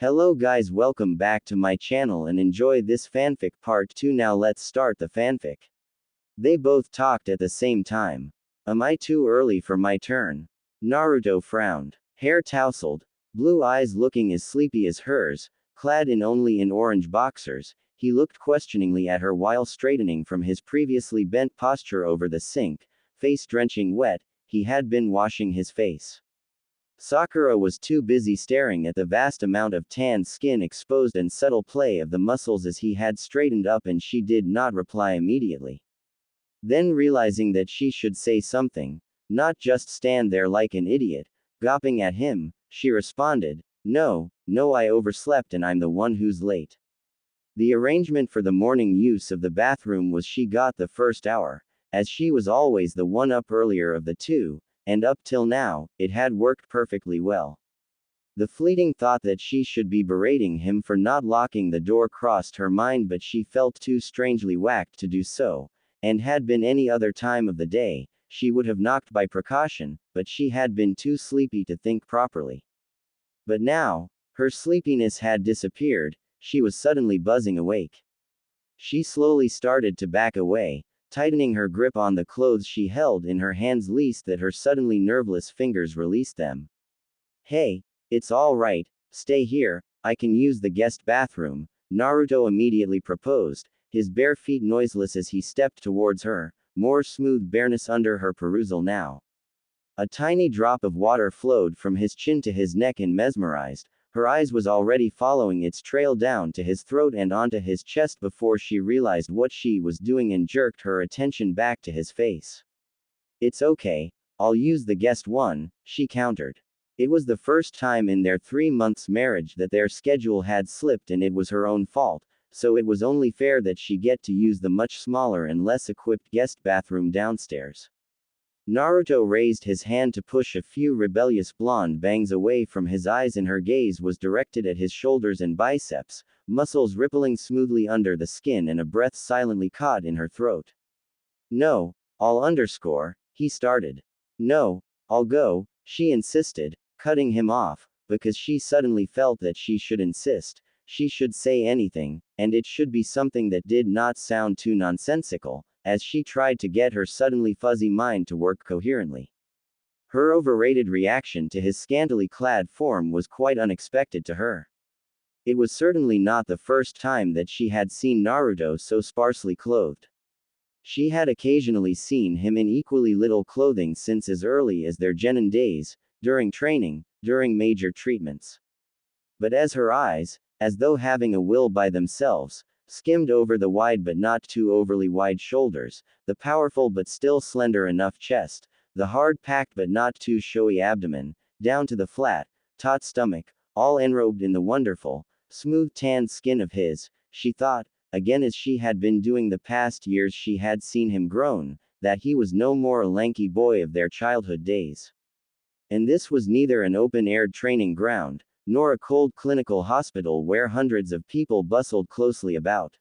Hello guys, welcome back to my channel and enjoy this fanfic part 2. Now let's start the fanfic. They both talked at the same time. Am I too early for my turn? Naruto frowned. Hair tousled, blue eyes looking as sleepy as hers, clad in only in orange boxers, he looked questioningly at her while straightening from his previously bent posture over the sink, face drenching wet, he had been washing his face. Sakura was too busy staring at the vast amount of tanned skin exposed and subtle play of the muscles as he had straightened up, and she did not reply immediately. Then realizing that she should say something, not just stand there like an idiot, gawping at him, she responded, No, I overslept and I'm the one who's late. The arrangement for the morning use of the bathroom was she got the first hour, as she was always the one up earlier of the two, and up till now, it had worked perfectly well. The fleeting thought that she should be berating him for not locking the door crossed her mind, but she felt too strangely whacked to do so, and had been any other time of the day, she would have knocked by precaution, but she had been too sleepy to think properly. But now, her sleepiness had disappeared, she was suddenly buzzing awake. She slowly started to back away, tightening her grip on the clothes she held in her hands lest that her suddenly nerveless fingers released them. Hey, it's all right, stay here, I can use the guest bathroom, Naruto immediately proposed, his bare feet noiseless as he stepped towards her, more smooth bareness under her perusal now. A tiny drop of water flowed from his chin to his neck and mesmerized, her eyes was already following its trail down to his throat and onto his chest before she realized what she was doing and jerked her attention back to his face. It's okay, I'll use the guest one, she countered. It was the first time in their 3 months marriage that their schedule had slipped, and it was her own fault, so it was only fair that she get to use the much smaller and less equipped guest bathroom downstairs. Naruto raised his hand to push a few rebellious blonde bangs away from his eyes, and her gaze was directed at his shoulders and biceps, muscles rippling smoothly under the skin and a breath silently caught in her throat. No, he started. No, I'll go, she insisted, cutting him off, because she suddenly felt that she should insist, she should say anything, and it should be something that did not sound too nonsensical, as she tried to get her suddenly fuzzy mind to work coherently. Her overrated reaction to his scantily clad form was quite unexpected to her. It was certainly not the first time that she had seen Naruto so sparsely clothed. She had occasionally seen him in equally little clothing since as early as their genin days, during training, during major treatments. But as her eyes, as though having a will by themselves, skimmed over the wide but not too overly wide shoulders, the powerful but still slender enough chest, the hard-packed but not too showy abdomen, down to the flat, taut stomach, all enrobed in the wonderful, smooth tanned skin of his, she thought, again as she had been doing the past years she had seen him grown, that he was no more a lanky boy of their childhood days. And this was neither an open-aired training ground, nor a cold clinical hospital where hundreds of people bustled closely about.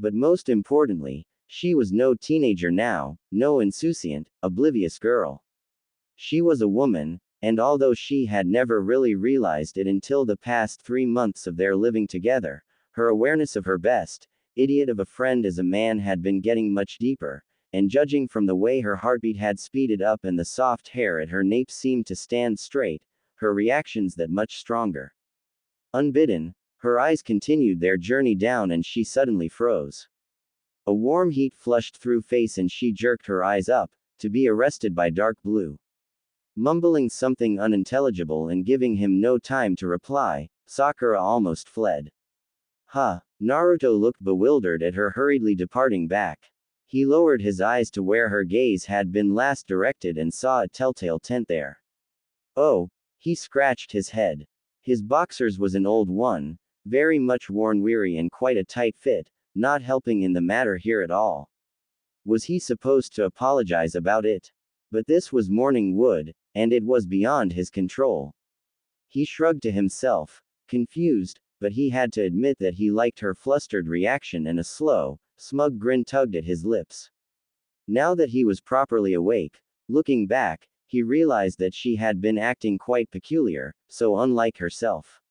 But most importantly, she was no teenager now, no insouciant, oblivious girl. She was a woman, and although she had never really realized it until the past 3 months of their living together, her awareness of her best idiot of a friend as a man had been getting much deeper, and judging from the way her heartbeat had speeded up and the soft hair at her nape seemed to stand straight, her reactions that much stronger. Unbidden, her eyes continued their journey down and she suddenly froze. A warm heat flushed through face and she jerked her eyes up, to be arrested by dark blue. Mumbling something unintelligible and giving him no time to reply, Sakura almost fled. Naruto looked bewildered at her hurriedly departing back. He lowered his eyes to where her gaze had been last directed and saw a telltale tent there. Oh, he scratched his head. His boxers was an old one, very much worn weary and quite a tight fit, not helping in the matter here at all. Was he supposed to apologize about it? But this was morning wood, and it was beyond his control. He shrugged to himself, confused, but he had to admit that he liked her flustered reaction and a slow, smug grin tugged at his lips. Now that he was properly awake, looking back, he realized that she had been acting quite peculiar, so unlike herself.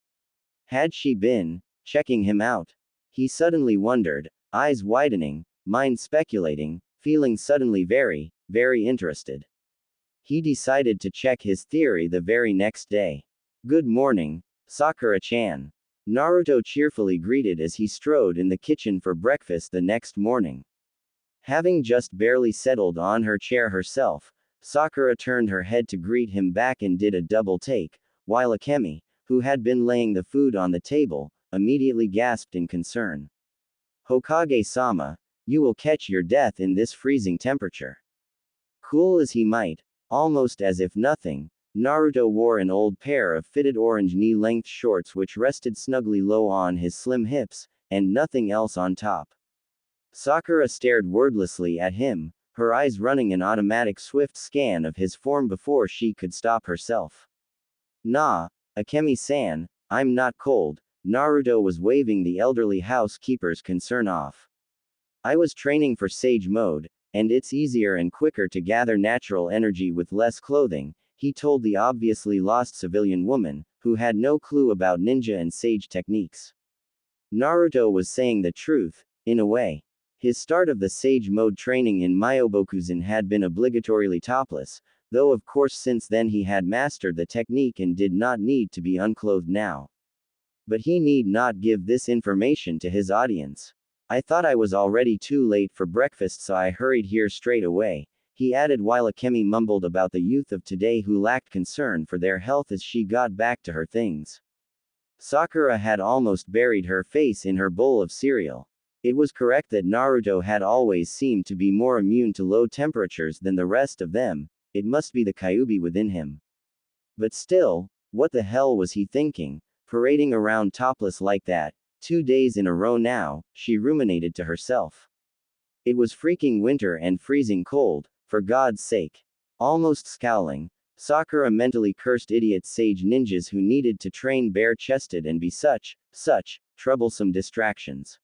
Had she been checking him out? He suddenly wondered, eyes widening, mind speculating, feeling suddenly very, very interested. He decided to check his theory the very next day. Good morning, Sakura-chan. Naruto cheerfully greeted as he strode in the kitchen for breakfast the next morning. Having just barely settled on her chair herself, Sakura turned her head to greet him back and did a double take, while Akemi, who had been laying the food on the table, immediately gasped in concern. Hokage-sama, you will catch your death in this freezing temperature. Cool as he might, almost as if nothing, Naruto wore an old pair of fitted orange knee-length shorts which rested snugly low on his slim hips, and nothing else on top. Sakura stared wordlessly at him, her eyes running an automatic swift scan of his form before she could stop herself. Nah, Akemi-san, I'm not cold. Naruto was waving the elderly housekeeper's concern off. I was training for Sage Mode, and it's easier and quicker to gather natural energy with less clothing, he told the obviously lost civilian woman, who had no clue about ninja and sage techniques. Naruto was saying the truth, in a way. His start of the Sage Mode training in Myobokuzan had been obligatorily topless, though of course since then he had mastered the technique and did not need to be unclothed now. But he need not give this information to his audience. I thought I was already too late for breakfast, so I hurried here straight away, he added while Akemi mumbled about the youth of today who lacked concern for their health as she got back to her things. Sakura had almost buried her face in her bowl of cereal. It was correct that Naruto had always seemed to be more immune to low temperatures than the rest of them, it must be the Kyuubi within him. But still, what the hell was he thinking, parading around topless like that, 2 days in a row now, she ruminated to herself. It was freaking winter and freezing cold, for God's sake. Almost scowling, Sakura mentally cursed idiot sage ninjas who needed to train bare-chested and be such troublesome distractions.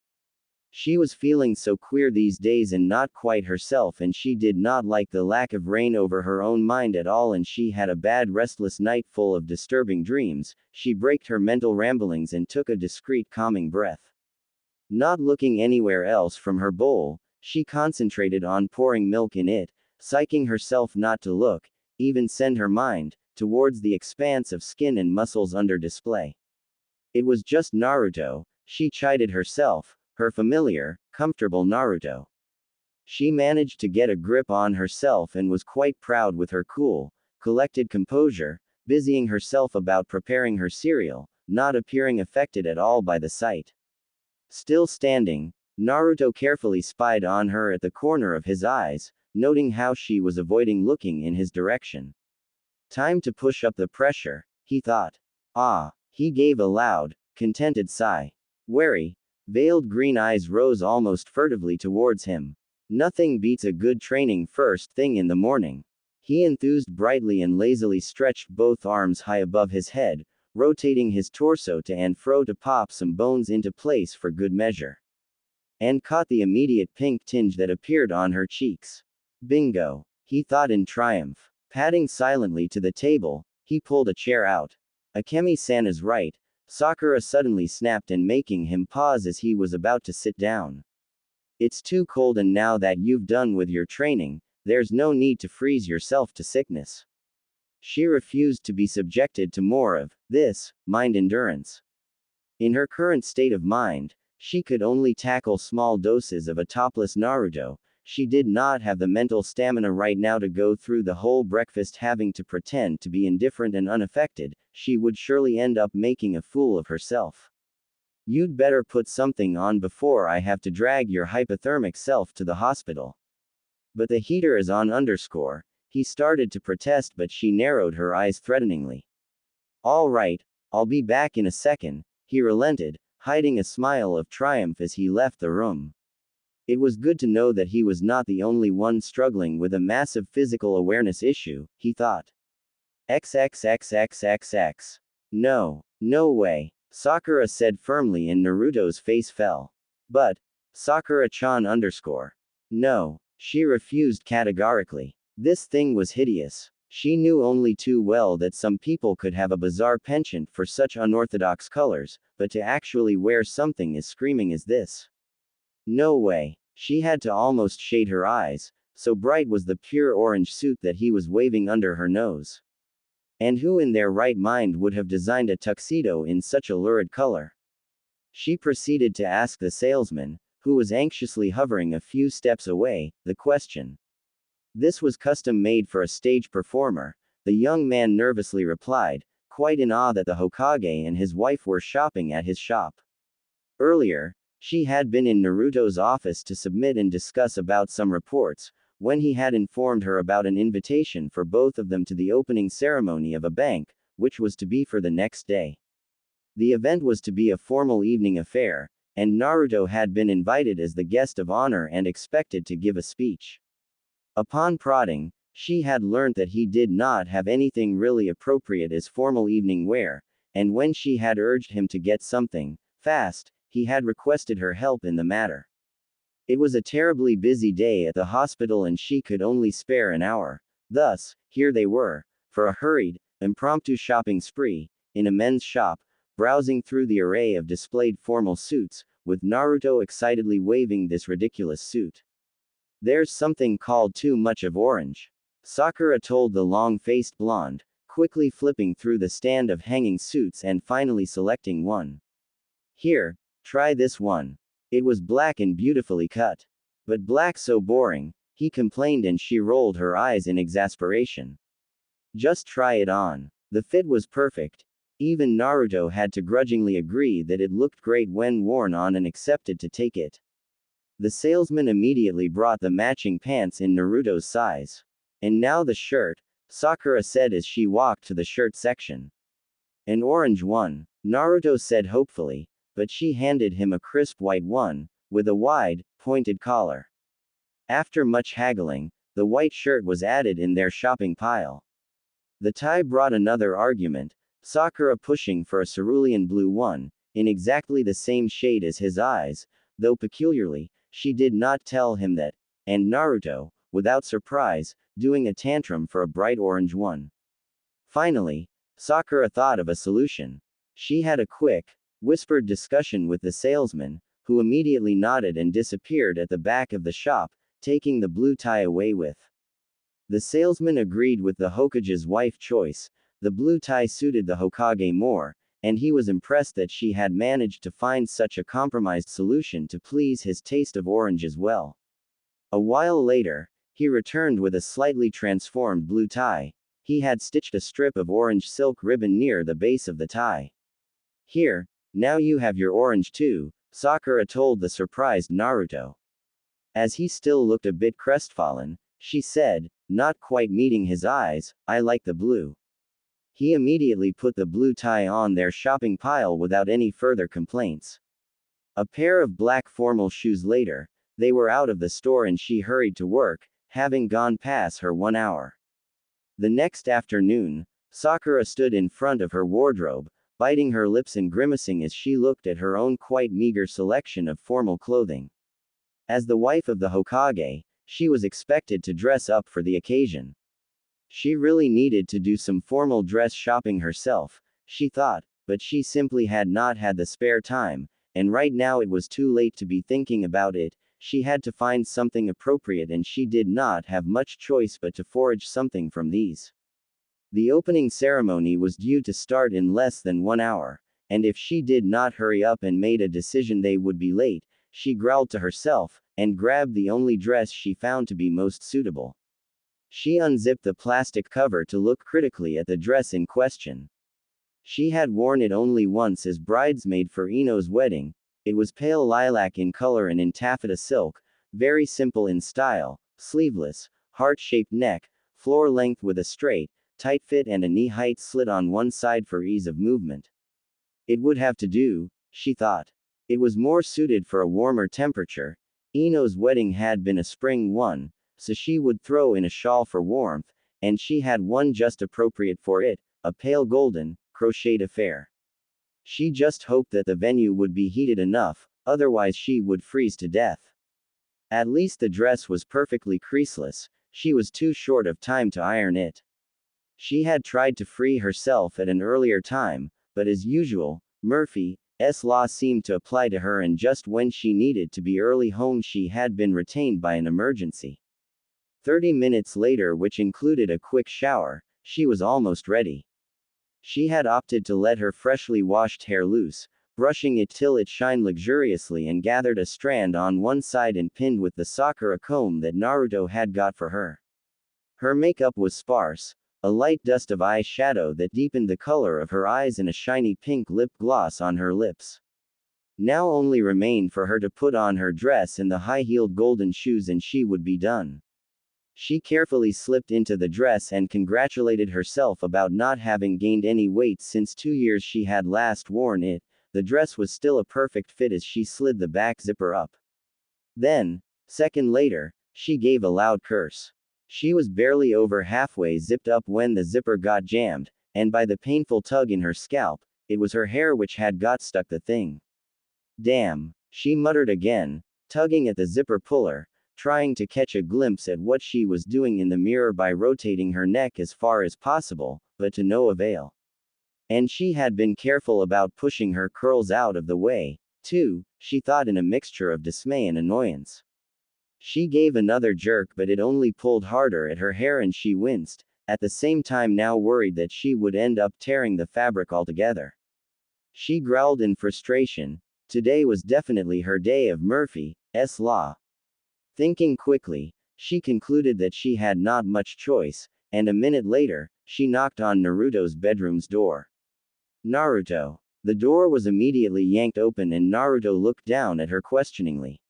She was feeling so queer these days and not quite herself, and she did not like the lack of reign over her own mind at all, and she had a bad restless night full of disturbing dreams. She braked her mental ramblings and took a discreet calming breath. Not looking anywhere else from her bowl, she concentrated on pouring milk in it, psyching herself not to look, even send her mind, towards the expanse of skin and muscles under display. It was just Naruto, she chided herself, her familiar, comfortable Naruto. She managed to get a grip on herself and was quite proud with her cool, collected composure, busying herself about preparing her cereal, not appearing affected at all by the sight. Still standing, Naruto carefully spied on her at the corner of his eyes, noting how she was avoiding looking in his direction. Time to push up the pressure, he thought. Ah, he gave a loud, contented sigh. Wary, veiled green eyes rose almost furtively towards him. Nothing beats a good training first thing in the morning. He enthused brightly and lazily stretched both arms high above his head, rotating his torso to and fro to pop some bones into place for good measure. And caught the immediate pink tinge that appeared on her cheeks. Bingo, he thought in triumph. Padding silently to the table, he pulled a chair out. Akemi-san is right, Sakura suddenly snapped, and making him pause as he was about to sit down. It's too cold, and now that you've done with your training, there's no need to freeze yourself to sickness. She refused to be subjected to more of this mind endurance. In her current state of mind, she could only tackle small doses of a topless Naruto. She did not have the mental stamina right now to go through the whole breakfast having to pretend to be indifferent and unaffected. She would surely end up making a fool of herself. You'd better put something on before I have to drag your hypothermic self to the hospital. But the heater is on underscore. He started to protest, but she narrowed her eyes threateningly. All right, I'll be back in a second, he relented, hiding a smile of triumph as he left the room. It was good to know that he was not the only one struggling with a massive physical awareness issue, he thought. XXXXXX. No. No way. Sakura said firmly, and Naruto's face fell. But, Sakura-chan underscore. No. She refused categorically. This thing was hideous. She knew only too well that some people could have a bizarre penchant for such unorthodox colors, but to actually wear something as screaming as this. No way. She had to almost shade her eyes, so bright was the pure orange suit that he was waving under her nose. And who in their right mind would have designed a tuxedo in such a lurid color? She proceeded to ask the salesman, who was anxiously hovering a few steps away, the question. This was custom made for a stage performer, the young man nervously replied, quite in awe that the Hokage and his wife were shopping at his shop. Earlier, she had been in Naruto's office to submit and discuss about some reports, when he had informed her about an invitation for both of them to the opening ceremony of a bank, which was to be for the next day. The event was to be a formal evening affair, and Naruto had been invited as the guest of honor and expected to give a speech. Upon prodding, she had learnt that he did not have anything really appropriate as formal evening wear, and when she had urged him to get something, fast, he had requested her help in the matter. It was a terribly busy day at the hospital and she could only spare an hour. Thus, here they were, for a hurried, impromptu shopping spree, in a men's shop, browsing through the array of displayed formal suits, with Naruto excitedly waving this ridiculous suit. There's something called too much of orange, Sakura told the long-faced blonde, quickly flipping through the stand of hanging suits and finally selecting one. Here, try this one. It was black and beautifully cut. But black so boring, he complained and she rolled her eyes in exasperation. Just try it on. The fit was perfect. Even Naruto had to grudgingly agree that it looked great when worn on and accepted to take it. The salesman immediately brought the matching pants in Naruto's size. And now the shirt, Sakura said as she walked to the shirt section. An orange one, Naruto said hopefully, but she handed him a crisp white one, with a wide, pointed collar. After much haggling, the white shirt was added in their shopping pile. The tie brought another argument, Sakura pushing for a cerulean blue one, in exactly the same shade as his eyes, though peculiarly, she did not tell him that, and Naruto, without surprise, doing a tantrum for a bright orange one. Finally, Sakura thought of a solution. She had a quick, whispered discussion with the salesman, who immediately nodded and disappeared at the back of the shop, taking the blue tie away with. The salesman agreed with the Hokage's wife choice. The blue tie suited the Hokage more, and he was impressed that she had managed to find such a compromised solution to please his taste of orange as well. A while later, he returned with a slightly transformed blue tie. He had stitched a strip of orange silk ribbon near the base of the tie. Here, now you have your orange too, Sakura told the surprised Naruto. As he still looked a bit crestfallen, she said, not quite meeting his eyes, I like the blue. He immediately put the blue tie on their shopping pile without any further complaints. A pair of black formal shoes later, they were out of the store and she hurried to work, having gone past her 1 hour. The next afternoon, Sakura stood in front of her wardrobe, biting her lips and grimacing as she looked at her own quite meager selection of formal clothing. As the wife of the Hokage, she was expected to dress up for the occasion. She really needed to do some formal dress shopping herself, she thought, but she simply had not had the spare time, and right now it was too late to be thinking about it. She had to find something appropriate and she did not have much choice but to forage something from these. The opening ceremony was due to start in less than 1 hour, and if she did not hurry up and made a decision they would be late, she growled to herself, and grabbed the only dress she found to be most suitable. She unzipped the plastic cover to look critically at the dress in question. She had worn it only once as bridesmaid for Ino's wedding. It was pale lilac in color and in taffeta silk, very simple in style, sleeveless, heart-shaped neck, floor length with a straight, tight fit and a knee-height slit on one side for ease of movement. It would have to do, she thought. It was more suited for a warmer temperature. Ino's wedding had been a spring one, so she would throw in a shawl for warmth, and she had one just appropriate for it, a pale golden, crocheted affair. She just hoped that the venue would be heated enough, otherwise she would freeze to death. At least the dress was perfectly creaseless, she was too short of time to iron it. She had tried to free herself at an earlier time, but as usual, Murphy's law seemed to apply to her, and just when she needed to be early home she had been retained by an emergency. 30 minutes later, which included a quick shower, she was almost ready. She had opted to let her freshly washed hair loose, brushing it till it shined luxuriously, and gathered a strand on one side and pinned with the Sakura comb that Naruto had got for her. Her makeup was sparse, a light dust of eye shadow that deepened the color of her eyes and a shiny pink lip gloss on her lips. Now only remained for her to put on her dress and the high-heeled golden shoes, and she would be done. She carefully slipped into the dress and congratulated herself about not having gained any weight since 2 years she had last worn it. The dress was still a perfect fit as she slid the back zipper up. Then, second later, she gave a loud curse. She was barely over halfway zipped up when the zipper got jammed, and by the painful tug in her scalp, it was her hair which had got stuck the thing. Damn, she muttered again, tugging at the zipper puller, trying to catch a glimpse at what she was doing in the mirror by rotating her neck as far as possible, but to no avail. And she had been careful about pushing her curls out of the way, too, she thought in a mixture of dismay and annoyance. She gave another jerk, but it only pulled harder at her hair and she winced, at the same time now worried that she would end up tearing the fabric altogether. She growled in frustration. Today was definitely her day of Murphy's law. Thinking quickly, she concluded that she had not much choice, and a minute later, she knocked on Naruto's bedroom's door. Naruto. The door was immediately yanked open and Naruto looked down at her questioningly.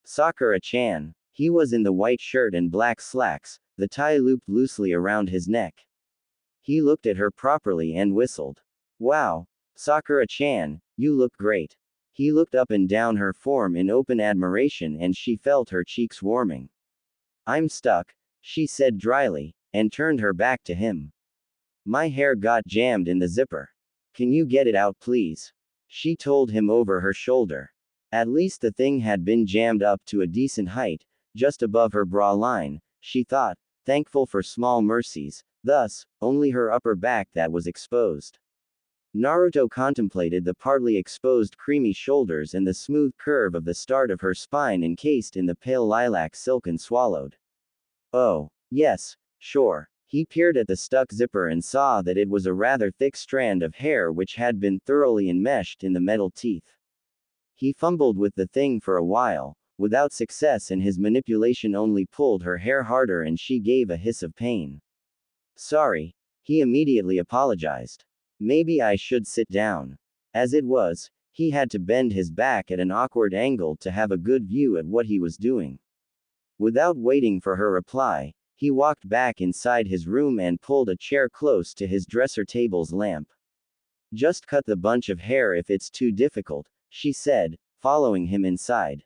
Sakura-chan. He was in the white shirt and black slacks, the tie looped loosely around his neck. He looked at her properly and whistled. Wow, Sakura-chan, you look great. He looked up and down her form in open admiration and she felt her cheeks warming. I'm stuck, she said dryly, and turned her back to him. My hair got jammed in the zipper. Can you get it out please? She told him over her shoulder. At least the thing had been jammed up to a decent height, just above her bra line, she thought, thankful for small mercies, thus, only her upper back that was exposed. Naruto contemplated the partly exposed creamy shoulders and the smooth curve of the start of her spine encased in the pale lilac silk and swallowed. Oh, yes, sure. He peered at the stuck zipper and saw that it was a rather thick strand of hair which had been thoroughly enmeshed in the metal teeth. He fumbled with the thing for a while, without success, and his manipulation only pulled her hair harder and she gave a hiss of pain. Sorry. He immediately apologized. Maybe I should sit down. As it was, he had to bend his back at an awkward angle to have a good view at what he was doing. Without waiting for her reply, he walked back inside his room and pulled a chair close to his dresser table's lamp. Just cut the bunch of hair if it's too difficult, she said, following him inside.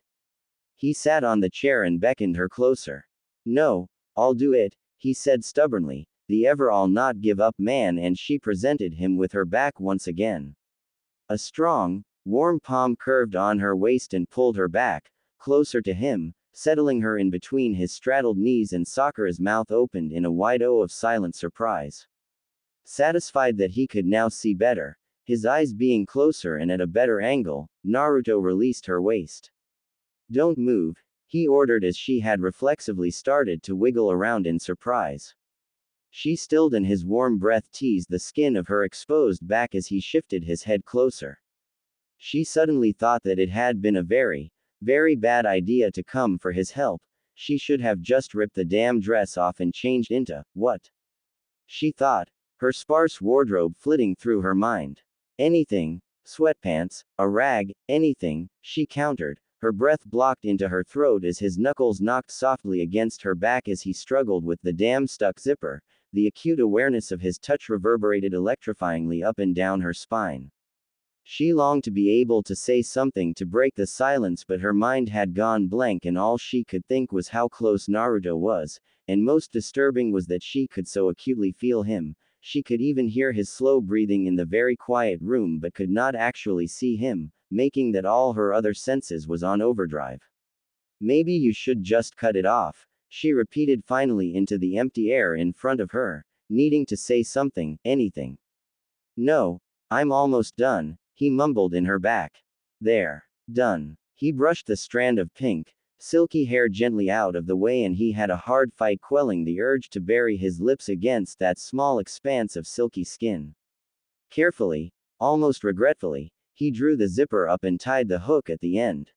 He sat on the chair and beckoned her closer. No, I'll do it, he said stubbornly, the ever I'll not give up man, and she presented him with her back once again. A strong, warm palm curved on her waist and pulled her back, closer to him, settling her in between his straddled knees, and Sakura's mouth opened in a wide O of silent surprise. Satisfied that he could now see better, his eyes being closer and at a better angle, Naruto released her waist. Don't move, he ordered as she had reflexively started to wiggle around in surprise. She stilled and his warm breath teased the skin of her exposed back as he shifted his head closer. She suddenly thought that it had been a very, very bad idea to come for his help. She should have just ripped the damn dress off and changed into, what? She thought, her sparse wardrobe flitting through her mind. Anything, sweatpants, a rag, anything, she countered, her breath blocked into her throat as his knuckles knocked softly against her back as he struggled with the damn stuck zipper. The acute awareness of his touch reverberated electrifyingly up and down her spine. She longed to be able to say something to break the silence, but her mind had gone blank and all she could think was how close Naruto was, and most disturbing was that she could so acutely feel him. She could even hear his slow breathing in the very quiet room but could not actually see him, making that all her other senses was on overdrive. Maybe you should just cut it off, she repeated finally into the empty air in front of her, needing to say something, anything. No, I'm almost done, he mumbled in her back. There. Done. He brushed the strand of pink, silky hair gently out of the way, and he had a hard fight quelling the urge to bury his lips against that small expanse of silky skin. Carefully, almost regretfully, he drew the zipper up and tied the hook at the end.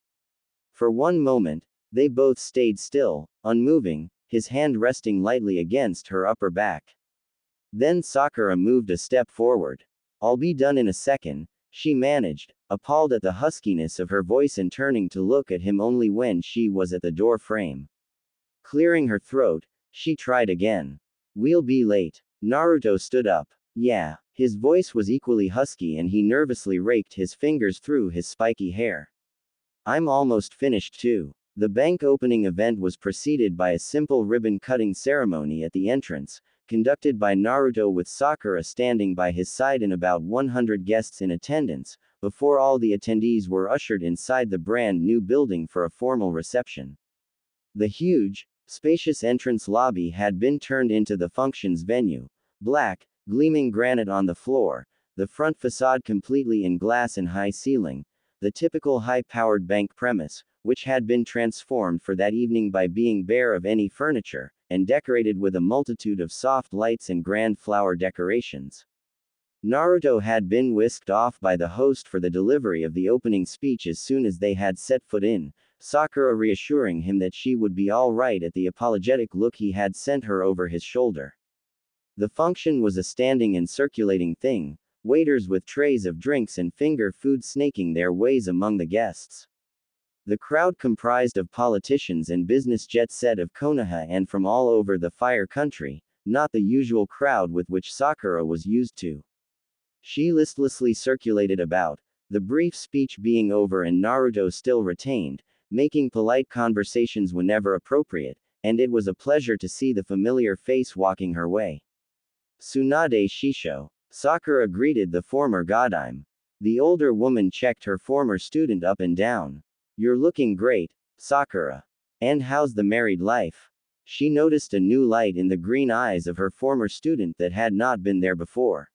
For one moment, they both stayed still, unmoving, his hand resting lightly against her upper back. Then Sakura moved a step forward. I'll be done in a second, she managed, appalled at the huskiness of her voice and turning to look at him only when she was at the door frame. Clearing her throat, she tried again. We'll be late. Naruto stood up. Yeah. His voice was equally husky and he nervously raked his fingers through his spiky hair. I'm almost finished too. The bank opening event was preceded by a simple ribbon-cutting ceremony at the entrance, conducted by Naruto with Sakura standing by his side and about 100 guests in attendance, before all the attendees were ushered inside the brand new building for a formal reception. The huge, spacious entrance lobby had been turned into the functions venue. Black, gleaming granite on the floor, the front facade completely in glass and high ceiling, the typical high-powered bank premise, which had been transformed for that evening by being bare of any furniture, and decorated with a multitude of soft lights and grand flower decorations. Naruto had been whisked off by the host for the delivery of the opening speech as soon as they had set foot in, Sakura reassuring him that she would be all right at the apologetic look he had sent her over his shoulder. The function was a standing and circulating thing, waiters with trays of drinks and finger food snaking their ways among the guests. The crowd comprised of politicians and business jet set of Konoha and from all over the Fire Country, not the usual crowd with which Sakura was used to. She listlessly circulated about, the brief speech being over and Naruto still retained, making polite conversations whenever appropriate, and it was a pleasure to see the familiar face walking her way. Tsunade Shisho. Sakura greeted the former Godime. The older woman checked her former student up and down. You're looking great, Sakura. And how's the married life? She noticed a new light in the green eyes of her former student that had not been there before.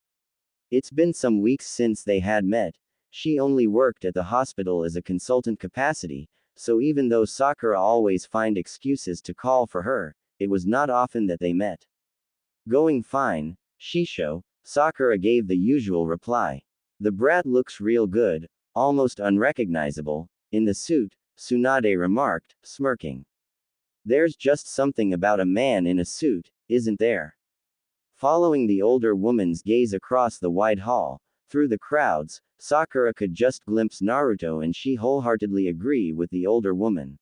It's been some weeks since they had met. She only worked at the hospital as a consultant capacity, so even though Sakura always found excuses to call for her, it was not often that they met. Going fine, Shisho, Sakura gave the usual reply. The brat looks real good, almost unrecognizable, in the suit, Tsunade remarked, smirking. There's just something about a man in a suit, isn't there? Following the older woman's gaze across the wide hall, through the crowds, Sakura could just glimpse Naruto and she wholeheartedly agreed with the older woman.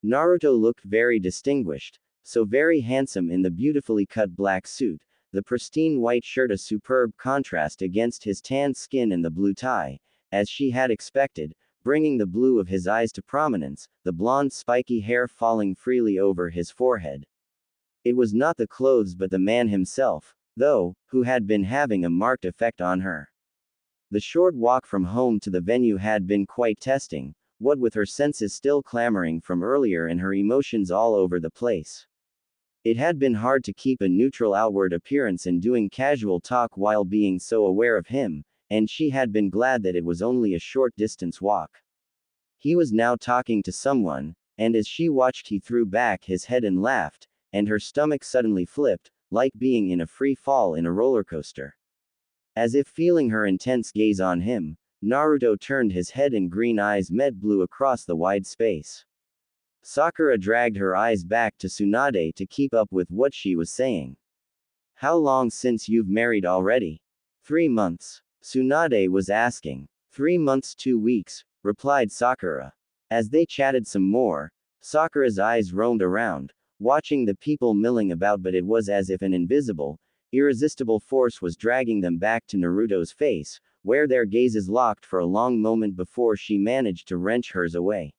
Naruto looked very distinguished, so very handsome in the beautifully cut black suit, the pristine white shirt a superb contrast against his tanned skin and the blue tie, as she had expected, bringing the blue of his eyes to prominence, the blonde spiky hair falling freely over his forehead. It was not the clothes but the man himself, though, who had been having a marked effect on her. The short walk from home to the venue had been quite testing, what with her senses still clamoring from earlier and her emotions all over the place. It had been hard to keep a neutral outward appearance and doing casual talk while being so aware of him, and she had been glad that it was only a short distance walk. He was now talking to someone, and as she watched he threw back his head and laughed, and her stomach suddenly flipped, like being in a free fall in a roller coaster. As if feeling her intense gaze on him, Naruto turned his head and green eyes met blue across the wide space. Sakura dragged her eyes back to Tsunade to keep up with what she was saying. How long since you've married already? 3 months. Tsunade was asking. 3 months 2 weeks, replied Sakura. As they chatted some more, Sakura's eyes roamed around, watching the people milling about, but it was as if an invisible, irresistible force was dragging them back to Naruto's face, where their gazes locked for a long moment before she managed to wrench hers away.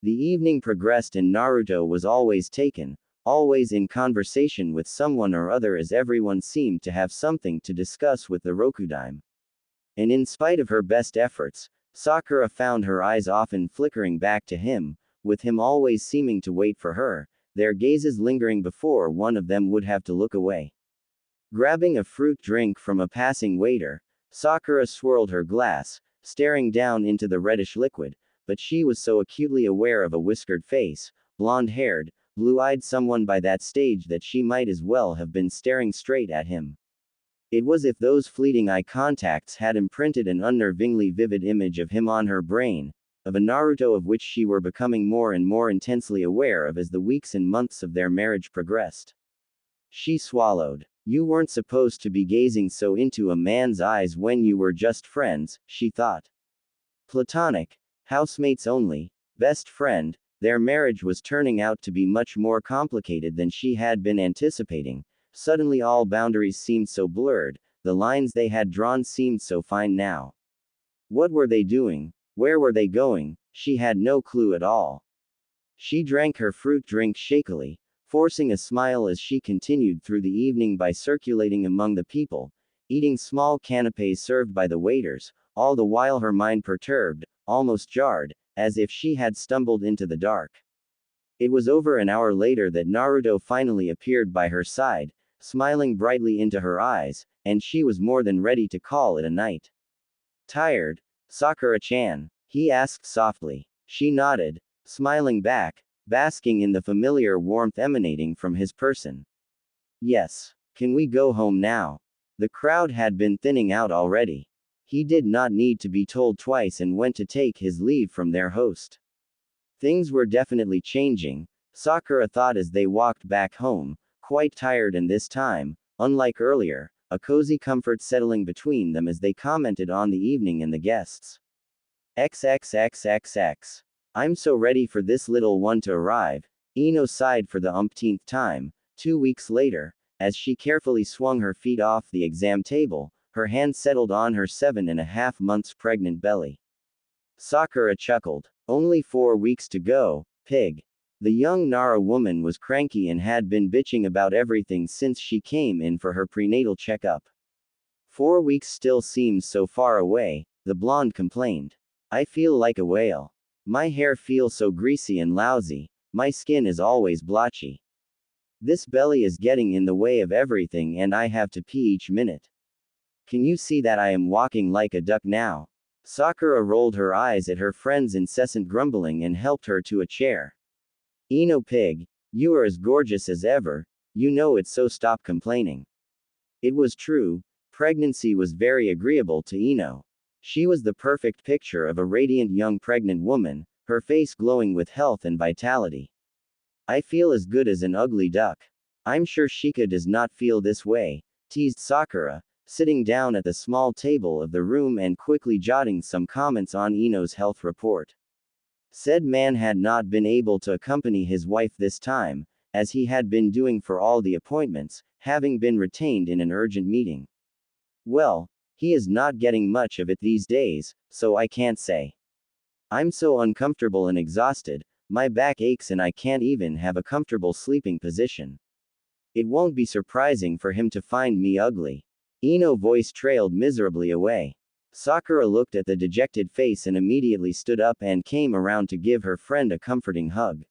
The evening progressed and Naruto was always taken, always in conversation with someone or other, as everyone seemed to have something to discuss with the Rokudime. And in spite of her best efforts, Sakura found her eyes often flickering back to him, with him always seeming to wait for her, their gazes lingering before one of them would have to look away. Grabbing a fruit drink from a passing waiter, Sakura swirled her glass, staring down into the reddish liquid, but she was so acutely aware of a whiskered face, blonde-haired, blue-eyed someone by that stage that she might as well have been staring straight at him. It was as if those fleeting eye contacts had imprinted an unnervingly vivid image of him on her brain, of a Naruto of which she were becoming more and more intensely aware of as the weeks and months of their marriage progressed. She swallowed. You weren't supposed to be gazing so into a man's eyes when you were just friends, she thought. Platonic, housemates only, best friend, their marriage was turning out to be much more complicated than she had been anticipating. Suddenly all boundaries seemed so blurred, the lines they had drawn seemed so fine now. What were they doing? Where were they going? She had no clue at all. She drank her fruit drink shakily, forcing a smile as she continued through the evening by circulating among the people, eating small canapes served by the waiters, all the while her mind perturbed, almost jarred, as if she had stumbled into the dark. It was over an hour later that Naruto finally appeared by her side, smiling brightly into her eyes, and she was more than ready to call it a night. Tired, Sakura-chan? He asked softly. She nodded, smiling back, basking in the familiar warmth emanating from his person. Yes. Can we go home now? The crowd had been thinning out already. He did not need to be told twice and went to take his leave from their host. Things were definitely changing, Sakura thought as they walked back home, quite tired, and this time, unlike earlier, a cozy comfort settling between them as they commented on the evening and the guests. XXXXX. I'm so ready for this little one to arrive, Ino sighed for the umpteenth time. 2 weeks later, as she carefully swung her feet off the exam table, her hand settled on her 7.5 months pregnant belly. Sakura chuckled. Only 4 weeks to go, pig. The young Nara woman was cranky and had been bitching about everything since she came in for her prenatal checkup. 4 weeks still seems so far away, the blonde complained. I feel like a whale. My hair feels so greasy and lousy, my skin is always blotchy. This belly is getting in the way of everything and I have to pee each minute. Can you see that I am walking like a duck now? Sakura rolled her eyes at her friend's incessant grumbling and helped her to a chair. Ino pig, you are as gorgeous as ever, you know it, so stop complaining. It was true, pregnancy was very agreeable to Ino. She was the perfect picture of a radiant young pregnant woman, her face glowing with health and vitality. I feel as good as an ugly duck. I'm sure Shika does not feel this way, teased Sakura, sitting down at the small table of the room and quickly jotting some comments on Ino's health report. Said man had not been able to accompany his wife this time, as he had been doing for all the appointments, having been retained in an urgent meeting. Well, he is not getting much of it these days, so I can't say. I'm so uncomfortable and exhausted, my back aches and I can't even have a comfortable sleeping position. It won't be surprising for him to find me ugly. Ino's voice trailed miserably away. Sakura looked at the dejected face and immediately stood up and came around to give her friend a comforting hug.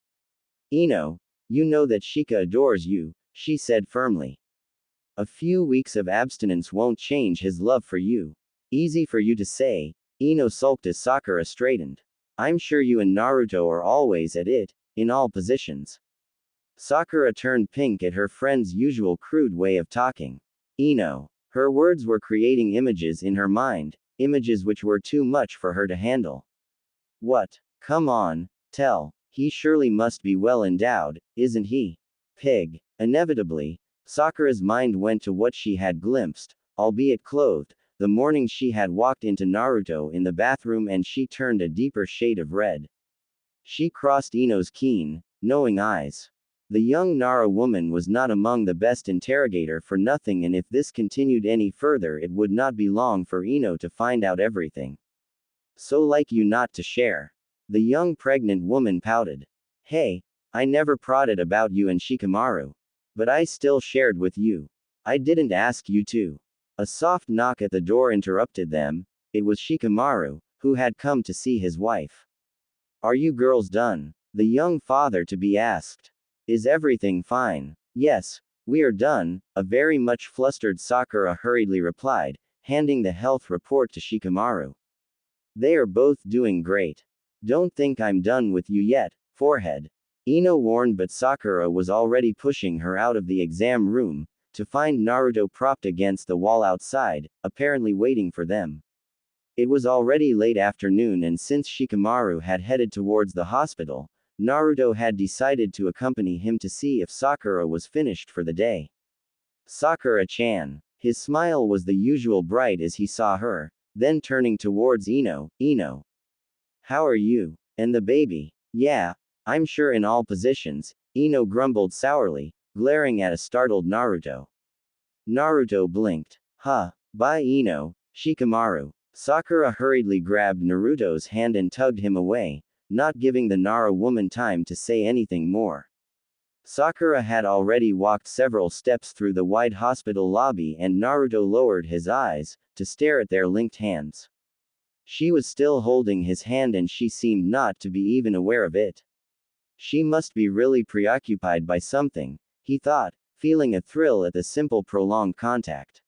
Ino, you know that Shika adores you, she said firmly. A few weeks of abstinence won't change his love for you. Easy for you to say, Ino sulked as Sakura straightened. I'm sure you and Naruto are always at it, in all positions. Sakura turned pink at her friend's usual crude way of talking. Ino. Her words were creating images in her mind, images which were too much for her to handle. What? Come on, tell. He surely must be well endowed, isn't he? Pig. Inevitably, Sakura's mind went to what she had glimpsed, albeit clothed, the morning she had walked into Naruto in the bathroom, and she turned a deeper shade of red. She crossed Ino's keen, knowing eyes. The young Nara woman was not among the best interrogator for nothing, and if this continued any further it would not be long for Ino to find out everything. So like you not to share. The young pregnant woman pouted. Hey, I never prodded about you and Shikamaru. But I still shared with you. I didn't ask you to. A soft knock at the door interrupted them. It was Shikamaru, who had come to see his wife. Are you girls done? The young father-to-be asked. Is everything fine? Yes, We are done, a very much flustered Sakura hurriedly replied, handing the health report to Shikamaru. They are both doing great. Don't think I'm done with you yet, forehead. Ino warned, but Sakura was already pushing her out of the exam room, to find Naruto propped against the wall outside, apparently waiting for them. It was already late afternoon, and since Shikamaru had headed towards the hospital, Naruto had decided to accompany him to see if Sakura was finished for the day. Sakura-chan. His smile was the usual bright as he saw her, then turning towards Ino, Ino. How are you? And the baby? Yeah, I'm sure in all positions, Ino grumbled sourly, glaring at a startled Naruto. Naruto blinked. Huh. Bye Ino, Shikamaru. Sakura hurriedly grabbed Naruto's hand and tugged him away, not giving the Nara woman time to say anything more. Sakura had already walked several steps through the wide hospital lobby, and Naruto lowered his eyes, to stare at their linked hands. She was still holding his hand and she seemed not to be even aware of it. She must be really preoccupied by something, he thought, feeling a thrill at the simple prolonged contact.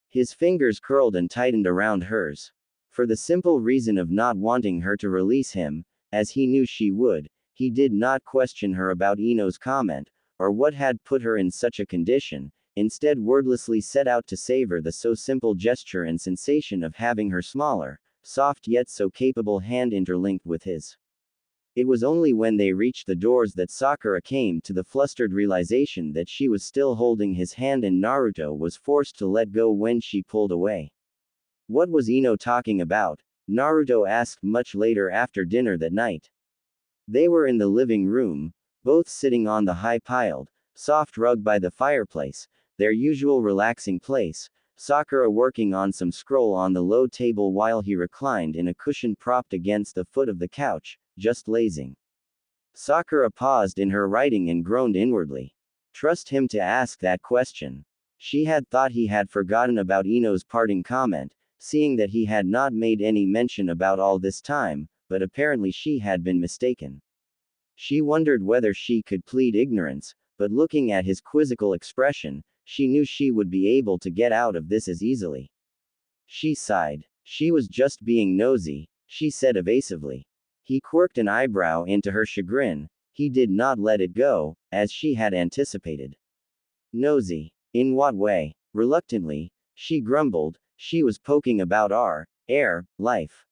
His fingers curled and tightened around hers. For the simple reason of not wanting her to release him, as he knew she would, he did not question her about Ino's comment, or what had put her in such a condition, instead wordlessly set out to savor the so simple gesture and sensation of having her smaller, soft yet so capable hand interlinked with his. It was only when they reached the doors that Sakura came to the flustered realization that she was still holding his hand and Naruto was forced to let go when she pulled away. What was Ino talking about? Naruto asked much later after dinner that night. They were in the living room, both sitting on the high-piled, soft rug by the fireplace, their usual relaxing place, Sakura working on some scroll on the low table while he reclined in a cushion propped against the foot of the couch, just lazing. Sakura paused in her writing and groaned inwardly. Trust him to ask that question. She had thought he had forgotten about Ino's parting comment, seeing that he had not made any mention about all this time, but apparently she had been mistaken. She wondered whether she could plead ignorance, but looking at his quizzical expression, she knew she would be able to get out of this as easily. She sighed. She was just being nosy, she said evasively. He quirked an eyebrow into her chagrin. He did not let it go, as she had anticipated. Nosy. In what way? Reluctantly, she grumbled, she was poking about our life.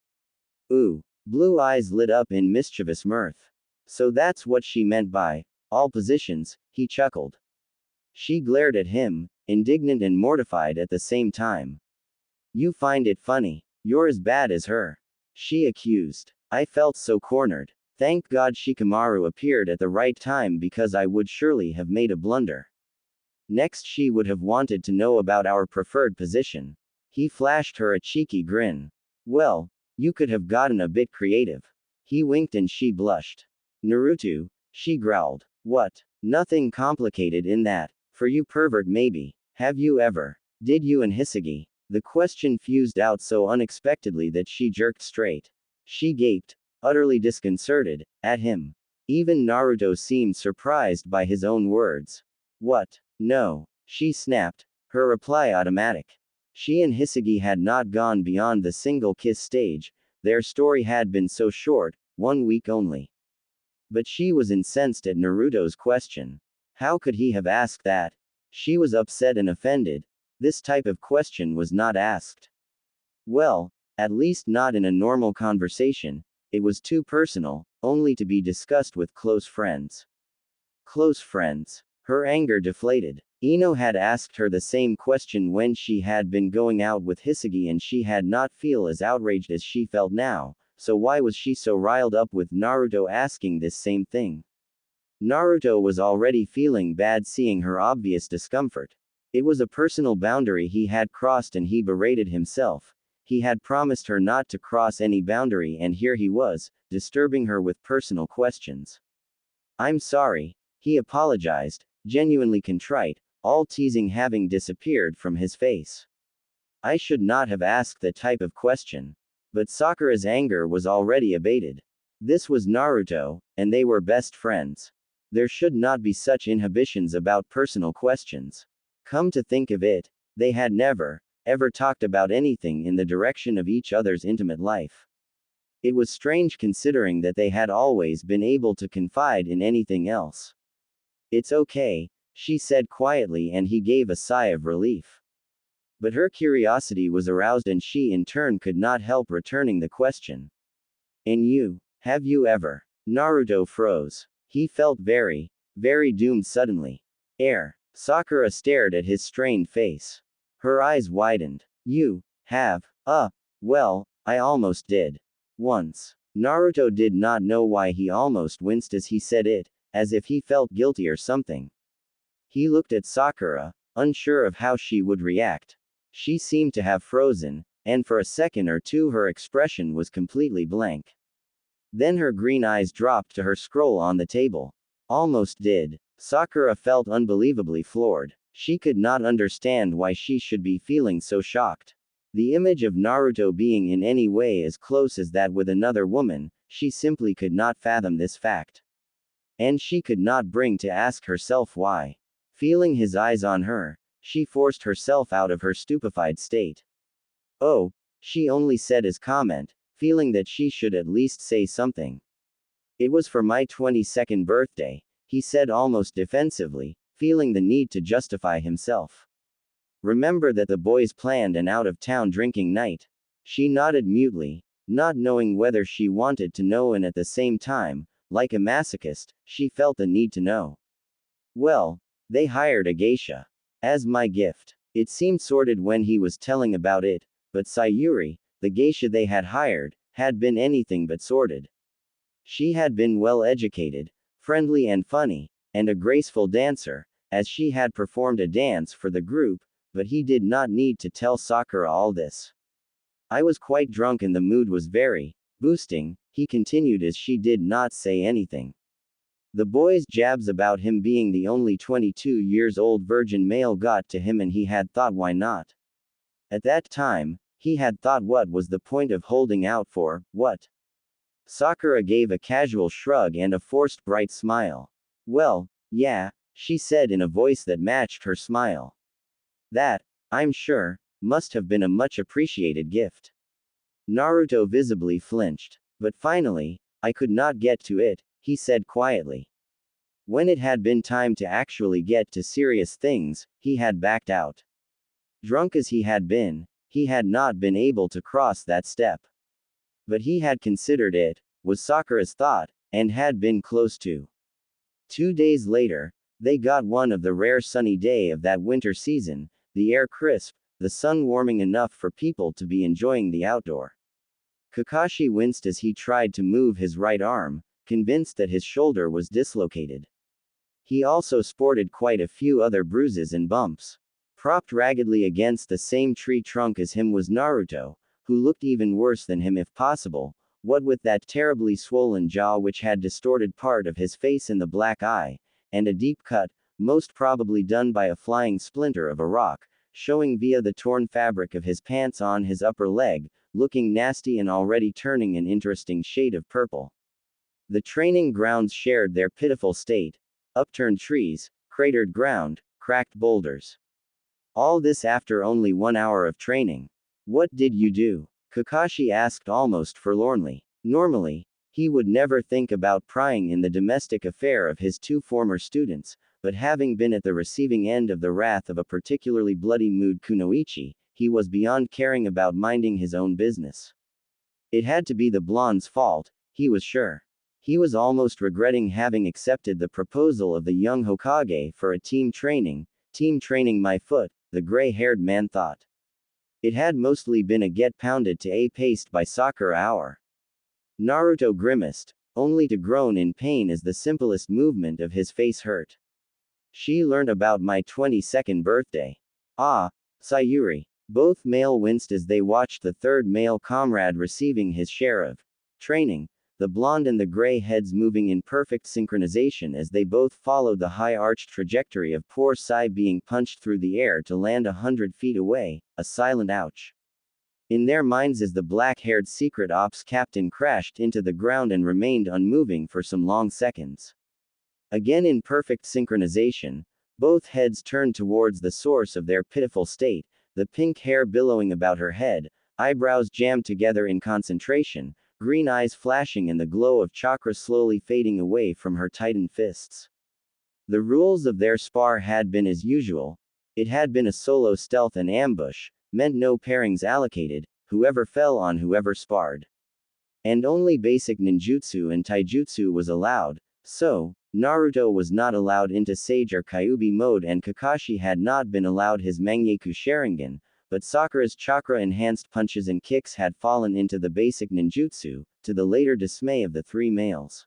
Ooh. Blue eyes lit up in mischievous mirth. So that's what she meant by all positions, he chuckled. She glared at him, indignant and mortified at the same time. You find it funny. You're as bad as her. She accused. I felt so cornered. Thank God Shikamaru appeared at the right time, because I would surely have made a blunder. Next she would have wanted to know about our preferred position. He flashed her a cheeky grin. Well, you could have gotten a bit creative. He winked and she blushed. Naruto, she growled. What? Nothing complicated in that. For you pervert maybe. Have you ever? Did you and Hisagi? The question fused out so unexpectedly that she jerked straight. She gaped, utterly disconcerted, at him. Even Naruto seemed surprised by his own words. What? No. She snapped, her reply automatic. She and Hisagi had not gone beyond the single kiss stage, their story had been so short, 1 week only. But she was incensed at Naruto's question. How could he have asked that? She was upset and offended. This type of question was not asked. Well, at least not in a normal conversation. It was too personal, only to be discussed with close friends. Close friends. Her anger deflated. Ino had asked her the same question when she had been going out with Hisagi and she had not feel as outraged as she felt now, so why was she so riled up with Naruto asking this same thing? Naruto was already feeling bad seeing her obvious discomfort. It was a personal boundary he had crossed and he berated himself. He had promised her not to cross any boundary and here he was, disturbing her with personal questions. I'm sorry, he apologized, genuinely contrite, all teasing having disappeared from his face. I should not have asked that type of question. But Sakura's anger was already abated. This was Naruto, and they were best friends. There should not be such inhibitions about personal questions. Come to think of it, they had never, ever talked about anything in the direction of each other's intimate life. It was strange considering that they had always been able to confide in anything else. It's okay, she said quietly, and he gave a sigh of relief. But her curiosity was aroused and she in turn could not help returning the question. And you, have you ever? Naruto froze. He felt very, very doomed suddenly. Sakura stared at his strained face. Her eyes widened. You, have, well, I almost did. Once. Naruto did not know why he almost winced as he said it, as if he felt guilty or something. He looked at Sakura, unsure of how she would react. She seemed to have frozen, and for a second or two her expression was completely blank. Then her green eyes dropped to her scroll on the table. Almost did. Sakura felt unbelievably floored. She could not understand why she should be feeling so shocked. The image of Naruto being in any way as close as that with another woman, she simply could not fathom this fact. And she could not bring to ask herself why. Feeling his eyes on her, she forced herself out of her stupefied state. Oh, she only said as comment, feeling that she should at least say something. It was for my 22nd birthday, he said almost defensively, feeling the need to justify himself. Remember that the boys planned an out-of-town drinking night? She nodded mutely, not knowing whether she wanted to know, and at the same time, like a masochist, she felt the need to know. Well, they hired a geisha as my gift. It seemed sordid when he was telling about it, but Sayuri, the geisha they had hired, had been anything but sordid. She had been well educated, friendly and funny, and a graceful dancer, as she had performed a dance for the group, but he did not need to tell Sakura all this. I was quite drunk and the mood was very boosting, he continued as she did not say anything. The boys' jabs about him being the only 22 years old virgin male got to him, and he had thought, why not? At that time, he had thought, what was the point of holding out for, what? Sakura gave a casual shrug and a forced bright smile. Well, yeah, she said in a voice that matched her smile. That, I'm sure, must have been a much appreciated gift. Naruto visibly flinched. But finally, I could not get to it, he said quietly. When it had been time to actually get to serious things, he had backed out. Drunk as he had been, he had not been able to cross that step. But he had considered it, was Sakura's thought, and had been close to. 2 days later, they got one of the rare sunny day of that winter season, the air crisp, the sun warming enough for people to be enjoying the outdoor. Kakashi winced as he tried to move his right arm, convinced that his shoulder was dislocated. He also sported quite a few other bruises and bumps. Propped raggedly against the same tree trunk as him was Naruto, who looked even worse than him if possible, what with that terribly swollen jaw which had distorted part of his face and the black eye, and a deep cut, most probably done by a flying splinter of a rock, showing via the torn fabric of his pants on his upper leg, looking nasty and already turning an interesting shade of purple. The training grounds shared their pitiful state. Upturned trees, cratered ground, cracked boulders. All this after only 1 hour of training. What did you do? Kakashi asked almost forlornly. Normally, he would never think about prying in the domestic affair of his 2 former students, but having been at the receiving end of the wrath of a particularly bloody mood kunoichi, he was beyond caring about minding his own business. It had to be the blonde's fault, he was sure. He was almost regretting having accepted the proposal of the young Hokage for a team training my foot, the gray-haired man thought. It had mostly been a get pounded to a paced by Sakura hour. Naruto grimaced, only to groan in pain as the simplest movement of his face hurt. She learned about my 22nd birthday. Ah, Sayuri. Both male winced as they watched the third male comrade receiving his share of training, the blonde and the gray heads moving in perfect synchronization as they both followed the high-arched trajectory of poor Sai being punched through the air to land 100 feet away, a silent ouch. In their minds as the black-haired secret ops captain crashed into the ground and remained unmoving for some long seconds. Again in perfect synchronization, both heads turned towards the source of their pitiful state, the pink hair billowing about her head, eyebrows jammed together in concentration, green eyes flashing and the glow of chakra slowly fading away from her tightened fists. The rules of their spar had been as usual. It had been a solo stealth and ambush, meant no pairings allocated, whoever fell on whoever sparred. And only basic ninjutsu and taijutsu was allowed, so, Naruto was not allowed into Sage or Kyuubi mode and Kakashi had not been allowed his Mangekyo Sharingan, but Sakura's chakra-enhanced punches and kicks had fallen into the basic ninjutsu, to the later dismay of the three males.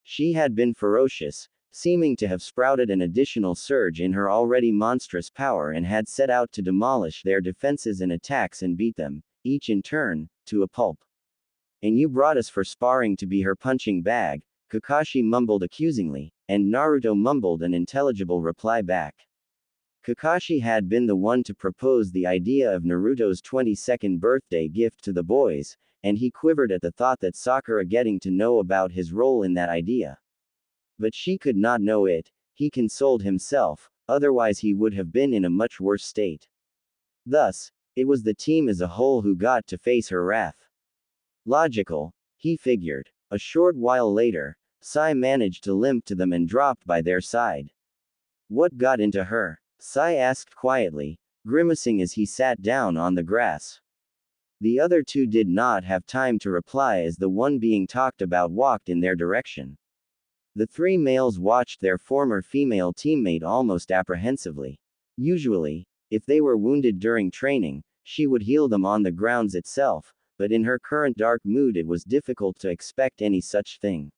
She had been ferocious, seeming to have sprouted an additional surge in her already monstrous power and had set out to demolish their defenses and attacks and beat them, each in turn, to a pulp. And you brought us for sparring to be her punching bag, Kakashi mumbled accusingly, and Naruto mumbled an intelligible reply back. Kakashi had been the one to propose the idea of Naruto's 22nd birthday gift to the boys, and he quivered at the thought that Sakura getting to know about his role in that idea. But she could not know it, he consoled himself, otherwise he would have been in a much worse state. Thus, it was the team as a whole who got to face her wrath. Logical, he figured. A short while later, Sai managed to limp to them and dropped by their side. What got into her? Sai asked quietly, grimacing as he sat down on the grass. The other two did not have time to reply as the one being talked about walked in their direction. The three males watched their former female teammate almost apprehensively. Usually, if they were wounded during training, she would heal them on the grounds itself, but in her current dark mood it was difficult to expect any such thing.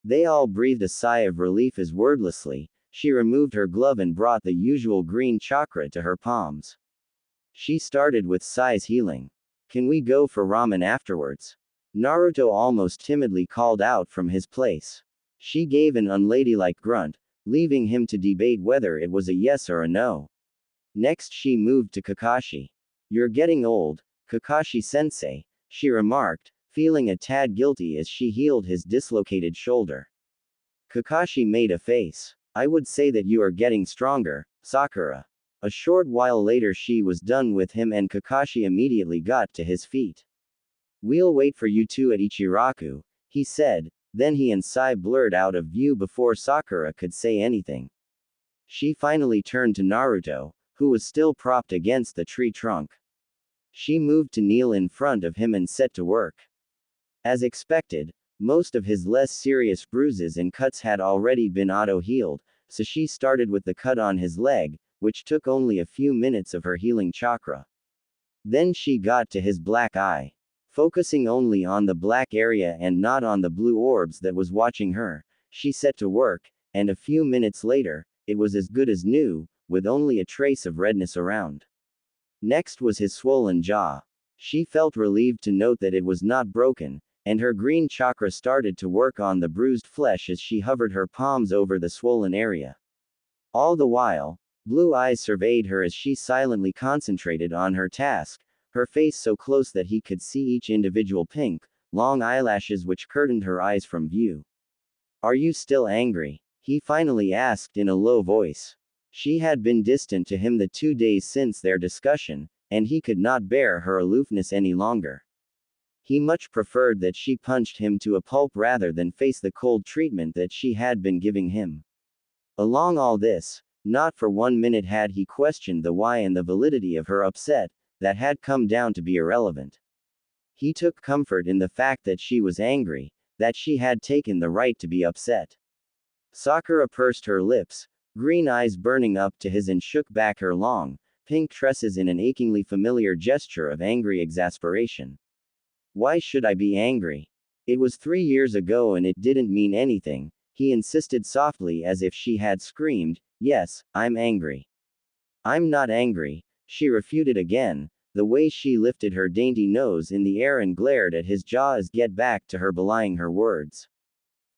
They all breathed a sigh of relief as wordlessly, she removed her glove and brought the usual green chakra to her palms. She started with Sai's healing. Can we go for ramen afterwards? Naruto almost timidly called out from his place. She gave an unladylike grunt, leaving him to debate whether it was a yes or a no. Next she moved to Kakashi. You're getting old, Kakashi-sensei, she remarked, feeling a tad guilty as she healed his dislocated shoulder. Kakashi made a face. I would say that you are getting stronger, Sakura. A short while later she was done with him and Kakashi immediately got to his feet. We'll wait for you two at Ichiraku, he said, then he and Sai blurred out of view before Sakura could say anything. She finally turned to Naruto, who was still propped against the tree trunk. She moved to kneel in front of him and set to work. As expected, most of his less serious bruises and cuts had already been auto-healed, so she started with the cut on his leg, which took only a few minutes of her healing chakra. Then she got to his black eye. Focusing only on the black area and not on the blue orbs that was watching her, she set to work, and a few minutes later, it was as good as new, with only a trace of redness around. Next was his swollen jaw. She felt relieved to note that it was not broken, and her green chakra started to work on the bruised flesh as she hovered her palms over the swollen area. All the while, blue eyes surveyed her as she silently concentrated on her task, her face so close that he could see each individual pink, long eyelashes which curtained her eyes from view. Are you still angry? He finally asked in a low voice. She had been distant to him the 2 days since their discussion, and he could not bear her aloofness any longer. He much preferred that she punched him to a pulp rather than face the cold treatment that she had been giving him. Along all this, not for 1 minute had he questioned the why and the validity of her upset, that had come down to be irrelevant. He took comfort in the fact that she was angry, that she had taken the right to be upset. Sakura pursed her lips, green eyes burning up to his and shook back her long, pink tresses in an achingly familiar gesture of angry exasperation. Why should I be angry? It was 3 years ago and it didn't mean anything, he insisted softly as if she had screamed, yes, I'm angry. I'm not angry, she refuted again, the way she lifted her dainty nose in the air and glared at his jaw as get back to her belying her words.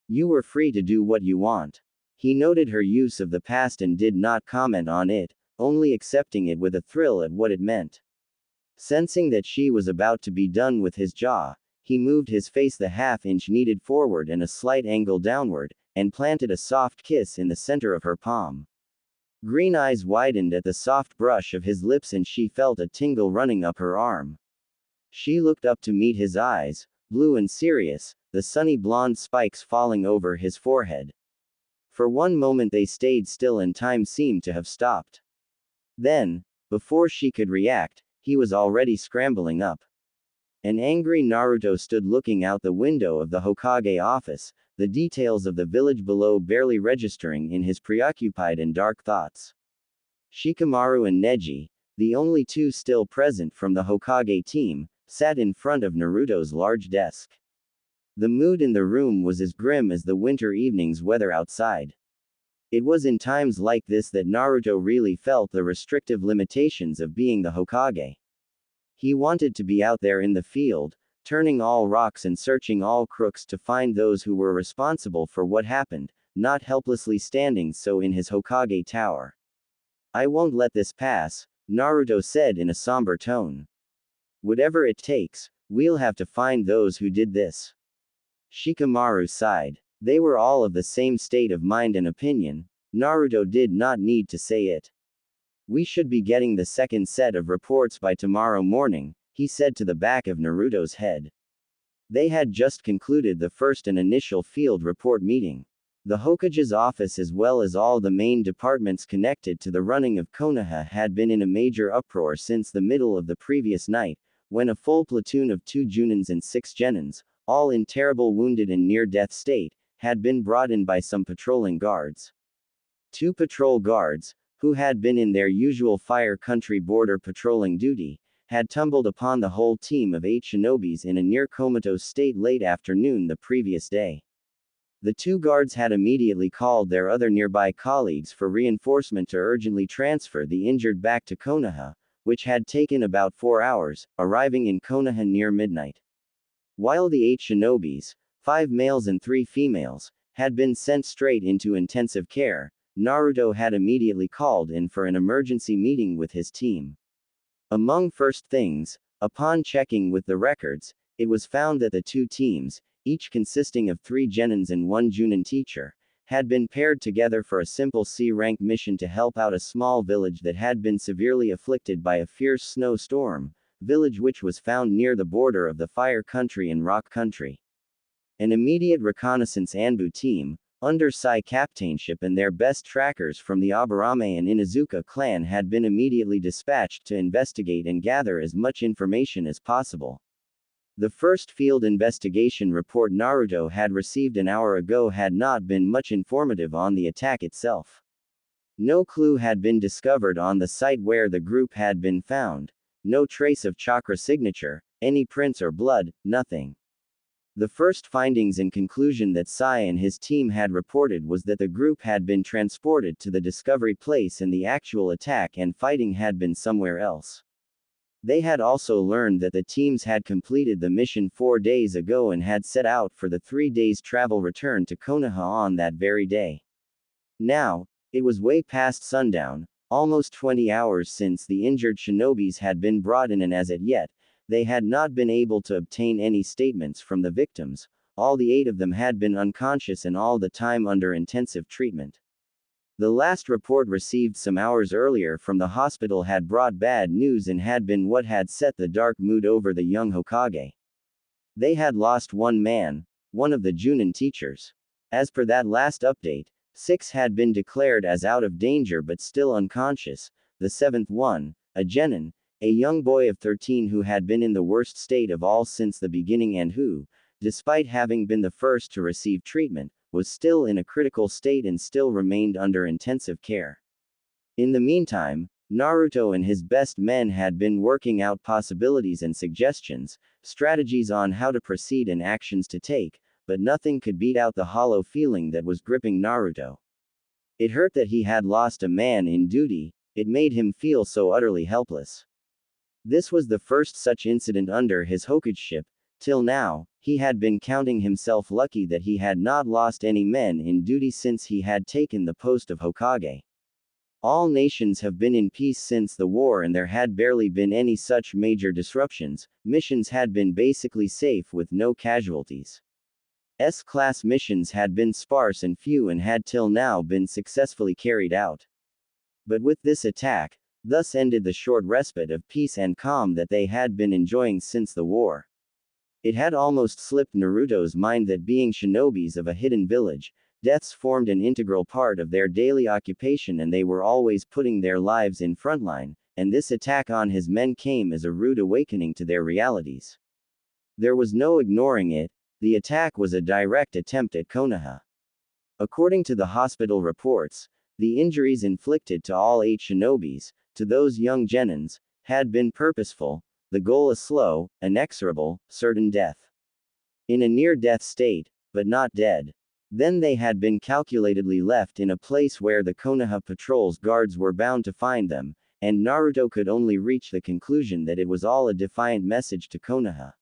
You were free to do what you want. He noted her use of the past and did not comment on it, only accepting it with a thrill at what it meant. Sensing that she was about to be done with his jaw, he moved his face the half-inch needed forward and a slight angle downward, and planted a soft kiss in the center of her palm. Green eyes widened at the soft brush of his lips and she felt a tingle running up her arm. She looked up to meet his eyes, blue and serious, the sunny blonde spikes falling over his forehead. For one moment they stayed still and time seemed to have stopped. Then, before she could react, he was already scrambling up. An angry Naruto stood looking out the window of the Hokage office, the details of the village below barely registering in his preoccupied and dark thoughts. Shikamaru and Neji, the only two still present from the Hokage team, sat in front of Naruto's large desk. The mood in the room was as grim as the winter evening's weather outside. It was in times like this that Naruto really felt the restrictive limitations of being the Hokage. He wanted to be out there in the field, turning all rocks and searching all crooks to find those who were responsible for what happened, not helplessly standing so in his Hokage tower. "I won't let this pass," Naruto said in a somber tone. "Whatever it takes, we'll have to find those who did this." Shikamaru sighed. They were all of the same state of mind and opinion. Naruto did not need to say it. "We should be getting the second set of reports by tomorrow morning," he said to the back of Naruto's head. They had just concluded the first and initial field report meeting. The Hokage's office as well as all the main departments connected to the running of Konoha had been in a major uproar since the middle of the previous night, when a full platoon of 2 Junins and 6 Genins, all in terrible wounded and near-death state, had been brought in by some patrolling guards. 2 patrol guards, who had been in their usual fire country border patrolling duty, had tumbled upon the whole team of 8 shinobis in a near comatose state late afternoon the previous day. The 2 guards had immediately called their other nearby colleagues for reinforcement to urgently transfer the injured back to Konoha, which had taken about 4 hours, arriving in Konoha near midnight. While the 8 shinobis, 5 males and 3 females, had been sent straight into intensive care, Naruto had immediately called in for an emergency meeting with his team. Among first things, upon checking with the records, it was found that the 2 teams, each consisting of 3 Genins and 1 Junin teacher, had been paired together for a simple C-rank mission to help out a small village that had been severely afflicted by a fierce snowstorm, village which was found near the border of the fire country and rock country. An immediate reconnaissance Anbu team, under Sai captainship and their best trackers from the Aburame and Inuzuka clan had been immediately dispatched to investigate and gather as much information as possible. The first field investigation report Naruto had received an hour ago had not been much informative on the attack itself. No clue had been discovered on the site where the group had been found, no trace of chakra signature, any prints or blood, nothing. The first findings and conclusion that Sai and his team had reported was that the group had been transported to the discovery place and the actual attack and fighting had been somewhere else. They had also learned that the teams had completed the mission 4 days ago and had set out for the 3 days travel return to Konoha on that very day. Now, it was way past sundown, almost 20 hours since the injured shinobis had been brought in and as yet, they had not been able to obtain any statements from the victims. All the 8 of them had been unconscious and all the time under intensive treatment. The last report received some hours earlier from the hospital had brought bad news and had been what had set the dark mood over the young Hokage. They had lost 1 man, one of the Junin teachers. As per that last update, 6 had been declared as out of danger but still unconscious, the 7th one, a Genin, a young boy of 13 who had been in the worst state of all since the beginning and who, despite having been the first to receive treatment, was still in a critical state and still remained under intensive care. In the meantime, Naruto and his best men had been working out possibilities and suggestions, strategies on how to proceed and actions to take, but nothing could beat out the hollow feeling that was gripping Naruto. It hurt that he had lost a man in duty, it made him feel so utterly helpless. This was the first such incident under his Hokageship. Till now, he had been counting himself lucky that he had not lost any men in duty since he had taken the post of Hokage. All nations have been in peace since the war and there had barely been any such major disruptions. Missions had been basically safe with no casualties. S-class missions had been sparse and few and had till now been successfully carried out. But with this attack, thus ended the short respite of peace and calm that they had been enjoying since the war. It had almost slipped Naruto's mind that being shinobis of a hidden village, deaths formed an integral part of their daily occupation and they were always putting their lives in frontline, and this attack on his men came as a rude awakening to their realities. There was no ignoring it, the attack was a direct attempt at Konoha. According to the hospital reports, the injuries inflicted to all 8 shinobis, to those young genins, had been purposeful, the goal a slow, inexorable, certain death. In a near-death state, but not dead. Then they had been calculatedly left in a place where the Konoha patrol's guards were bound to find them, and Naruto could only reach the conclusion that it was all a defiant message to Konoha.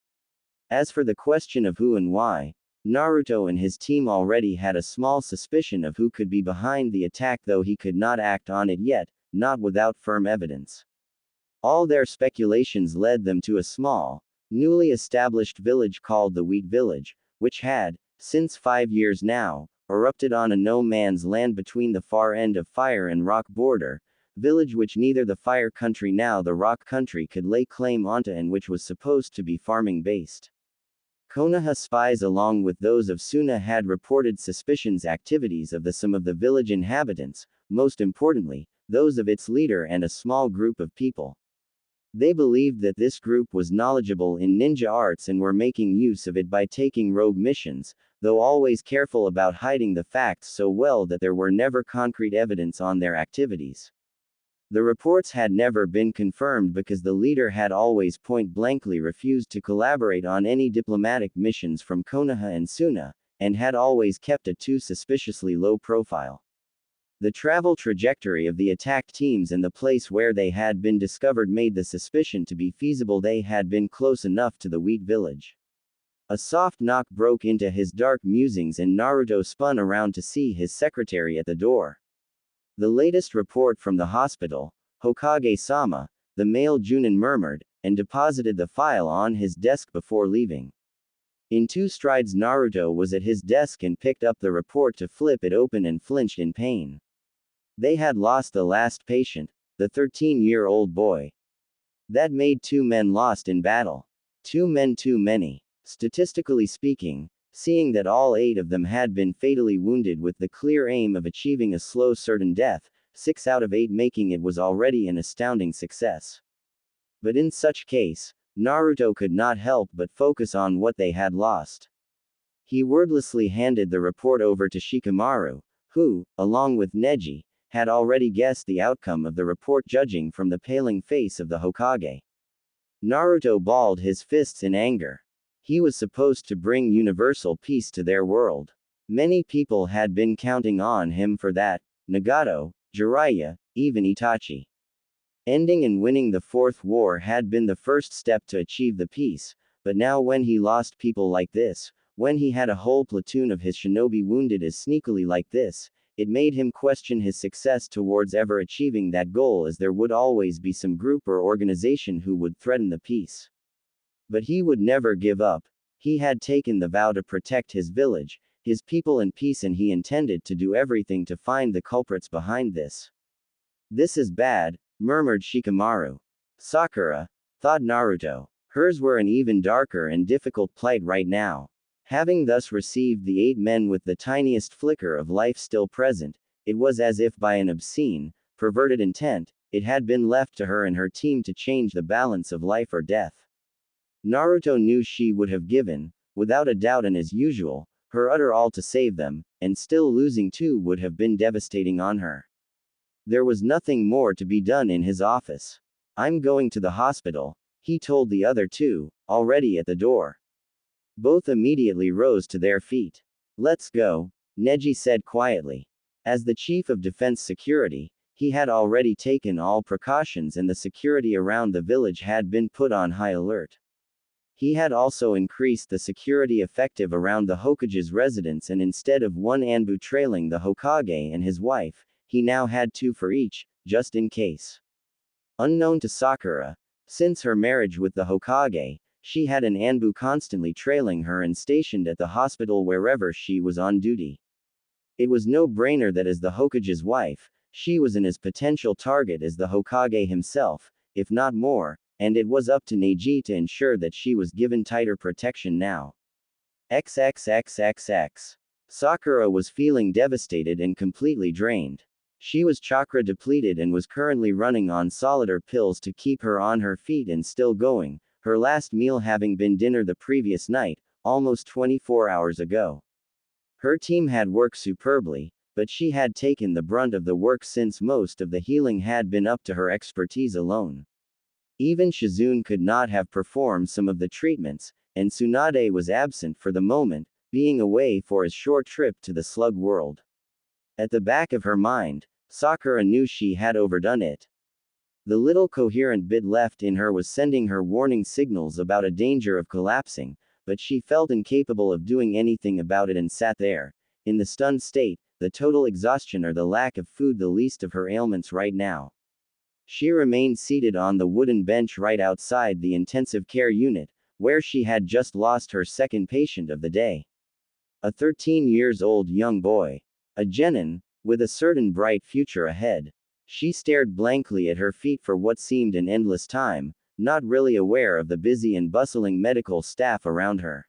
As for the question of who and why, Naruto and his team already had a small suspicion of who could be behind the attack, though he could not act on it yet, not without firm evidence. All their speculations led them to a small, newly established village called the Wheat Village, which had, since 5 years now, erupted on a no-man's land between the far end of Fire and Rock border, village which neither the Fire Country nor the Rock Country could lay claim onto and which was supposed to be farming-based. Konoha spies along with those of Suna had reported suspicions activities of some of the village inhabitants, most importantly, those of its leader and a small group of people. They believed that this group was knowledgeable in ninja arts and were making use of it by taking rogue missions, though always careful about hiding the facts so well that there were never concrete evidence on their activities. The reports had never been confirmed because the leader had always point-blankly refused to collaborate on any diplomatic missions from Konoha and Suna, and had always kept a too suspiciously low profile. The travel trajectory of the attacked teams and the place where they had been discovered made the suspicion to be feasible they had been close enough to the Wheat Village. A soft knock broke into his dark musings and Naruto spun around to see his secretary at the door. The latest report from the hospital, Hokage-sama, the male Junin murmured, and deposited the file on his desk before leaving. In 2 strides Naruto was at his desk and picked up the report to flip it open and flinched in pain. They had lost the last patient, the 13-year-old boy. That made 2 men lost in battle. 2 men too many. Statistically speaking, seeing that all 8 of them had been fatally wounded with the clear aim of achieving a slow certain death, 6 out of 8 making it was already an astounding success. But in such case, Naruto could not help but focus on what they had lost. He wordlessly handed the report over to Shikamaru, who, along with Neji, had already guessed the outcome of the report judging from the paling face of the Hokage. Naruto balled his fists in anger. He was supposed to bring universal peace to their world. Many people had been counting on him for that, Nagato, Jiraiya, even Itachi. Ending and winning the 4th war had been the first step to achieve the peace, but now when he lost people like this, when he had a whole platoon of his shinobi wounded as sneakily like this, it made him question his success towards ever achieving that goal, as there would always be some group or organization who would threaten the peace. But he would never give up. He had taken the vow to protect his village, his people and peace, and he intended to do everything to find the culprits behind this. This is bad, murmured Shikamaru. Sakura, thought Naruto. Hers were an even darker and difficult plight right now. Having thus received the 8 men with the tiniest flicker of life still present, it was as if by an obscene, perverted intent, it had been left to her and her team to change the balance of life or death. Naruto knew she would have given, without a doubt and as usual, her utter all to save them, and still losing 2 would have been devastating on her. There was nothing more to be done in his office. I'm going to the hospital, he told the other 2, already at the door. Both immediately rose to their feet. Let's go, Neji said quietly. As the chief of defense security, he had already taken all precautions and the security around the village had been put on high alert. He had also increased the security effective around the Hokage's residence, and instead of 1 Anbu trailing the Hokage and his wife, he now had 2 for each, just in case. Unknown to Sakura, since her marriage with the Hokage, she had an Anbu constantly trailing her and stationed at the hospital wherever she was on duty. It was no-brainer that as the Hokage's wife, she was an as potential target as the Hokage himself, if not more, and it was up to Neji to ensure that she was given tighter protection now. XXXXX. Sakura was feeling devastated and completely drained. She was chakra depleted and was currently running on solider pills to keep her on her feet and still going, her last meal having been dinner the previous night, almost 24 hours ago. Her team had worked superbly, but she had taken the brunt of the work since most of the healing had been up to her expertise alone. Even Shizune could not have performed some of the treatments, and Tsunade was absent for the moment, being away for a short trip to the slug world. At the back of her mind, Sakura knew she had overdone it. The little coherent bit left in her was sending her warning signals about a danger of collapsing, but she felt incapable of doing anything about it and sat there, in the stunned state, the total exhaustion or the lack of food the least of her ailments right now. She remained seated on the wooden bench right outside the intensive care unit, where she had just lost her second patient of the day. A 13-year-old young boy. A genin, with a certain bright future ahead. She stared blankly at her feet for what seemed an endless time, not really aware of the busy and bustling medical staff around her.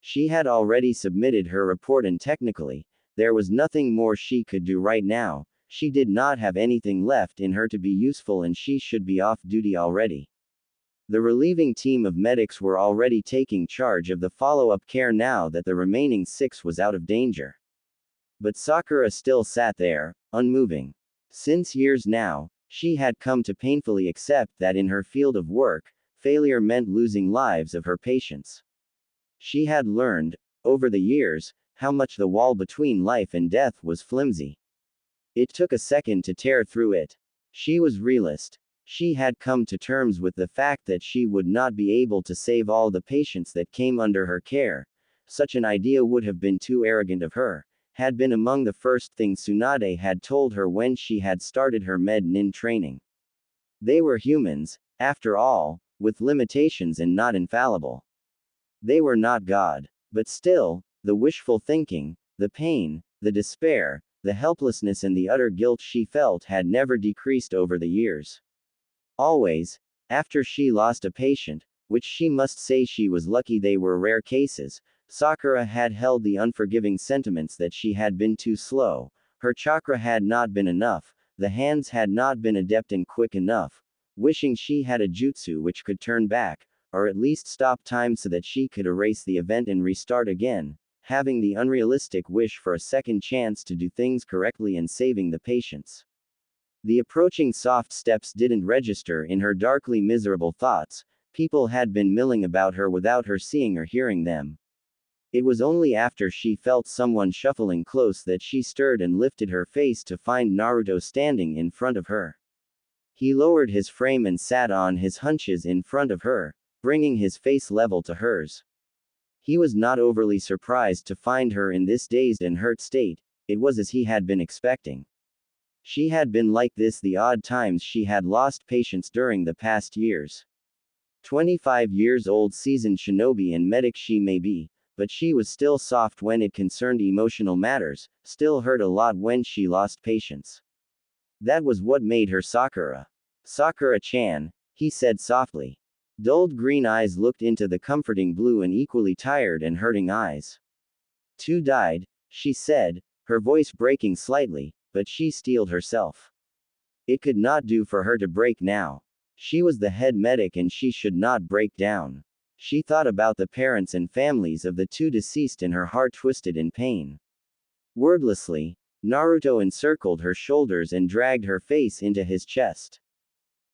She had already submitted her report and technically, there was nothing more she could do right now. She did not have anything left in her to be useful and she should be off duty already. The relieving team of medics were already taking charge of the follow-up care now that the remaining 6 was out of danger. But Sakura still sat there, unmoving. Since years now, she had come to painfully accept that in her field of work, failure meant losing lives of her patients. She had learned, over the years, how much the wall between life and death was flimsy. It took a second to tear through it. She was realist. She had come to terms with the fact that she would not be able to save all the patients that came under her care. Such an idea would have been too arrogant of her. Had been among the first things Tsunade had told her when she had started her med-nin training. They were humans, after all, with limitations and not infallible. They were not God. But still, the wishful thinking, the pain, the despair, the helplessness and the utter guilt she felt had never decreased over the years. Always, after she lost a patient, which she must say she was lucky they were rare cases, Sakura had held the unforgiving sentiments that she had been too slow, her chakra had not been enough, the hands had not been adept and quick enough, wishing she had a jutsu which could turn back, or at least stop time so that she could erase the event and restart again, having the unrealistic wish for a second chance to do things correctly and saving the patients. The approaching soft steps didn't register in her darkly miserable thoughts. People had been milling about her without her seeing or hearing them. It was only after she felt someone shuffling close that she stirred and lifted her face to find Naruto standing in front of her. He lowered his frame and sat on his hunches in front of her, bringing his face level to hers. He was not overly surprised to find her in this dazed and hurt state. It was as he had been expecting. She had been like this the odd times she had lost patients during the past years. 25 years old seasoned shinobi and medic she may be, but she was still soft when it concerned emotional matters, still hurt a lot when she lost patience. That was what made her Sakura. Sakura-chan, he said softly. Dulled green eyes looked into the comforting blue and equally tired and hurting eyes. 2 died, she said, her voice breaking slightly, but she steeled herself. It could not do for her to break now. She was the head medic and she should not break down. She thought about the parents and families of the 2 deceased and her heart twisted in pain. Wordlessly, Naruto encircled her shoulders and dragged her face into his chest.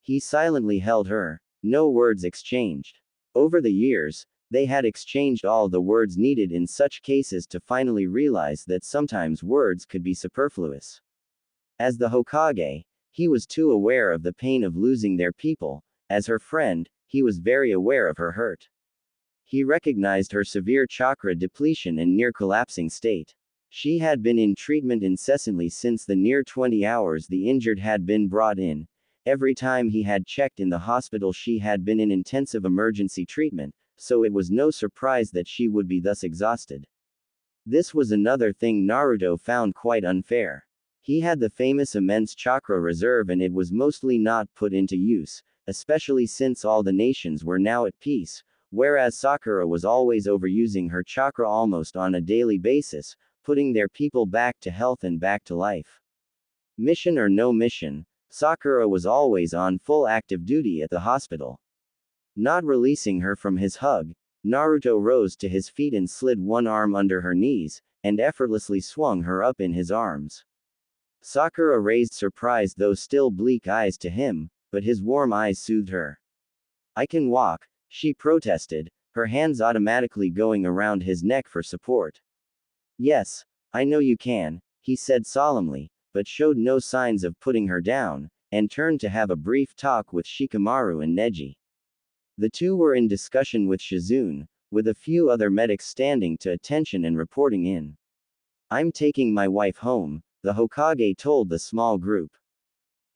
He silently held her. No words exchanged. Over the years, they had exchanged all the words needed in such cases to finally realize that sometimes words could be superfluous. As the Hokage, he was too aware of the pain of losing their people. As her friend, he was very aware of her hurt. He recognized her severe chakra depletion and near collapsing state. She had been in treatment incessantly since the near 20 hours the injured had been brought in. Every time he had checked in the hospital, she had been in intensive emergency treatment, so it was no surprise that she would be thus exhausted. This was another thing Naruto found quite unfair. He had the famous immense chakra reserve and it was mostly not put into use, especially since all the nations were now at peace, whereas Sakura was always overusing her chakra almost on a daily basis, putting their people back to health and back to life. Mission or no mission, Sakura was always on full active duty at the hospital. Not releasing her from his hug, Naruto rose to his feet and slid one arm under her knees, and effortlessly swung her up in his arms. Sakura raised surprised though still bleak eyes to him, but his warm eyes soothed her. I can walk, she protested, her hands automatically going around his neck for support. Yes, I know you can, he said solemnly, but showed no signs of putting her down, and turned to have a brief talk with Shikamaru and Neji. The two were in discussion with Shizune, with a few other medics standing to attention and reporting in. I'm taking my wife home, the Hokage told the small group.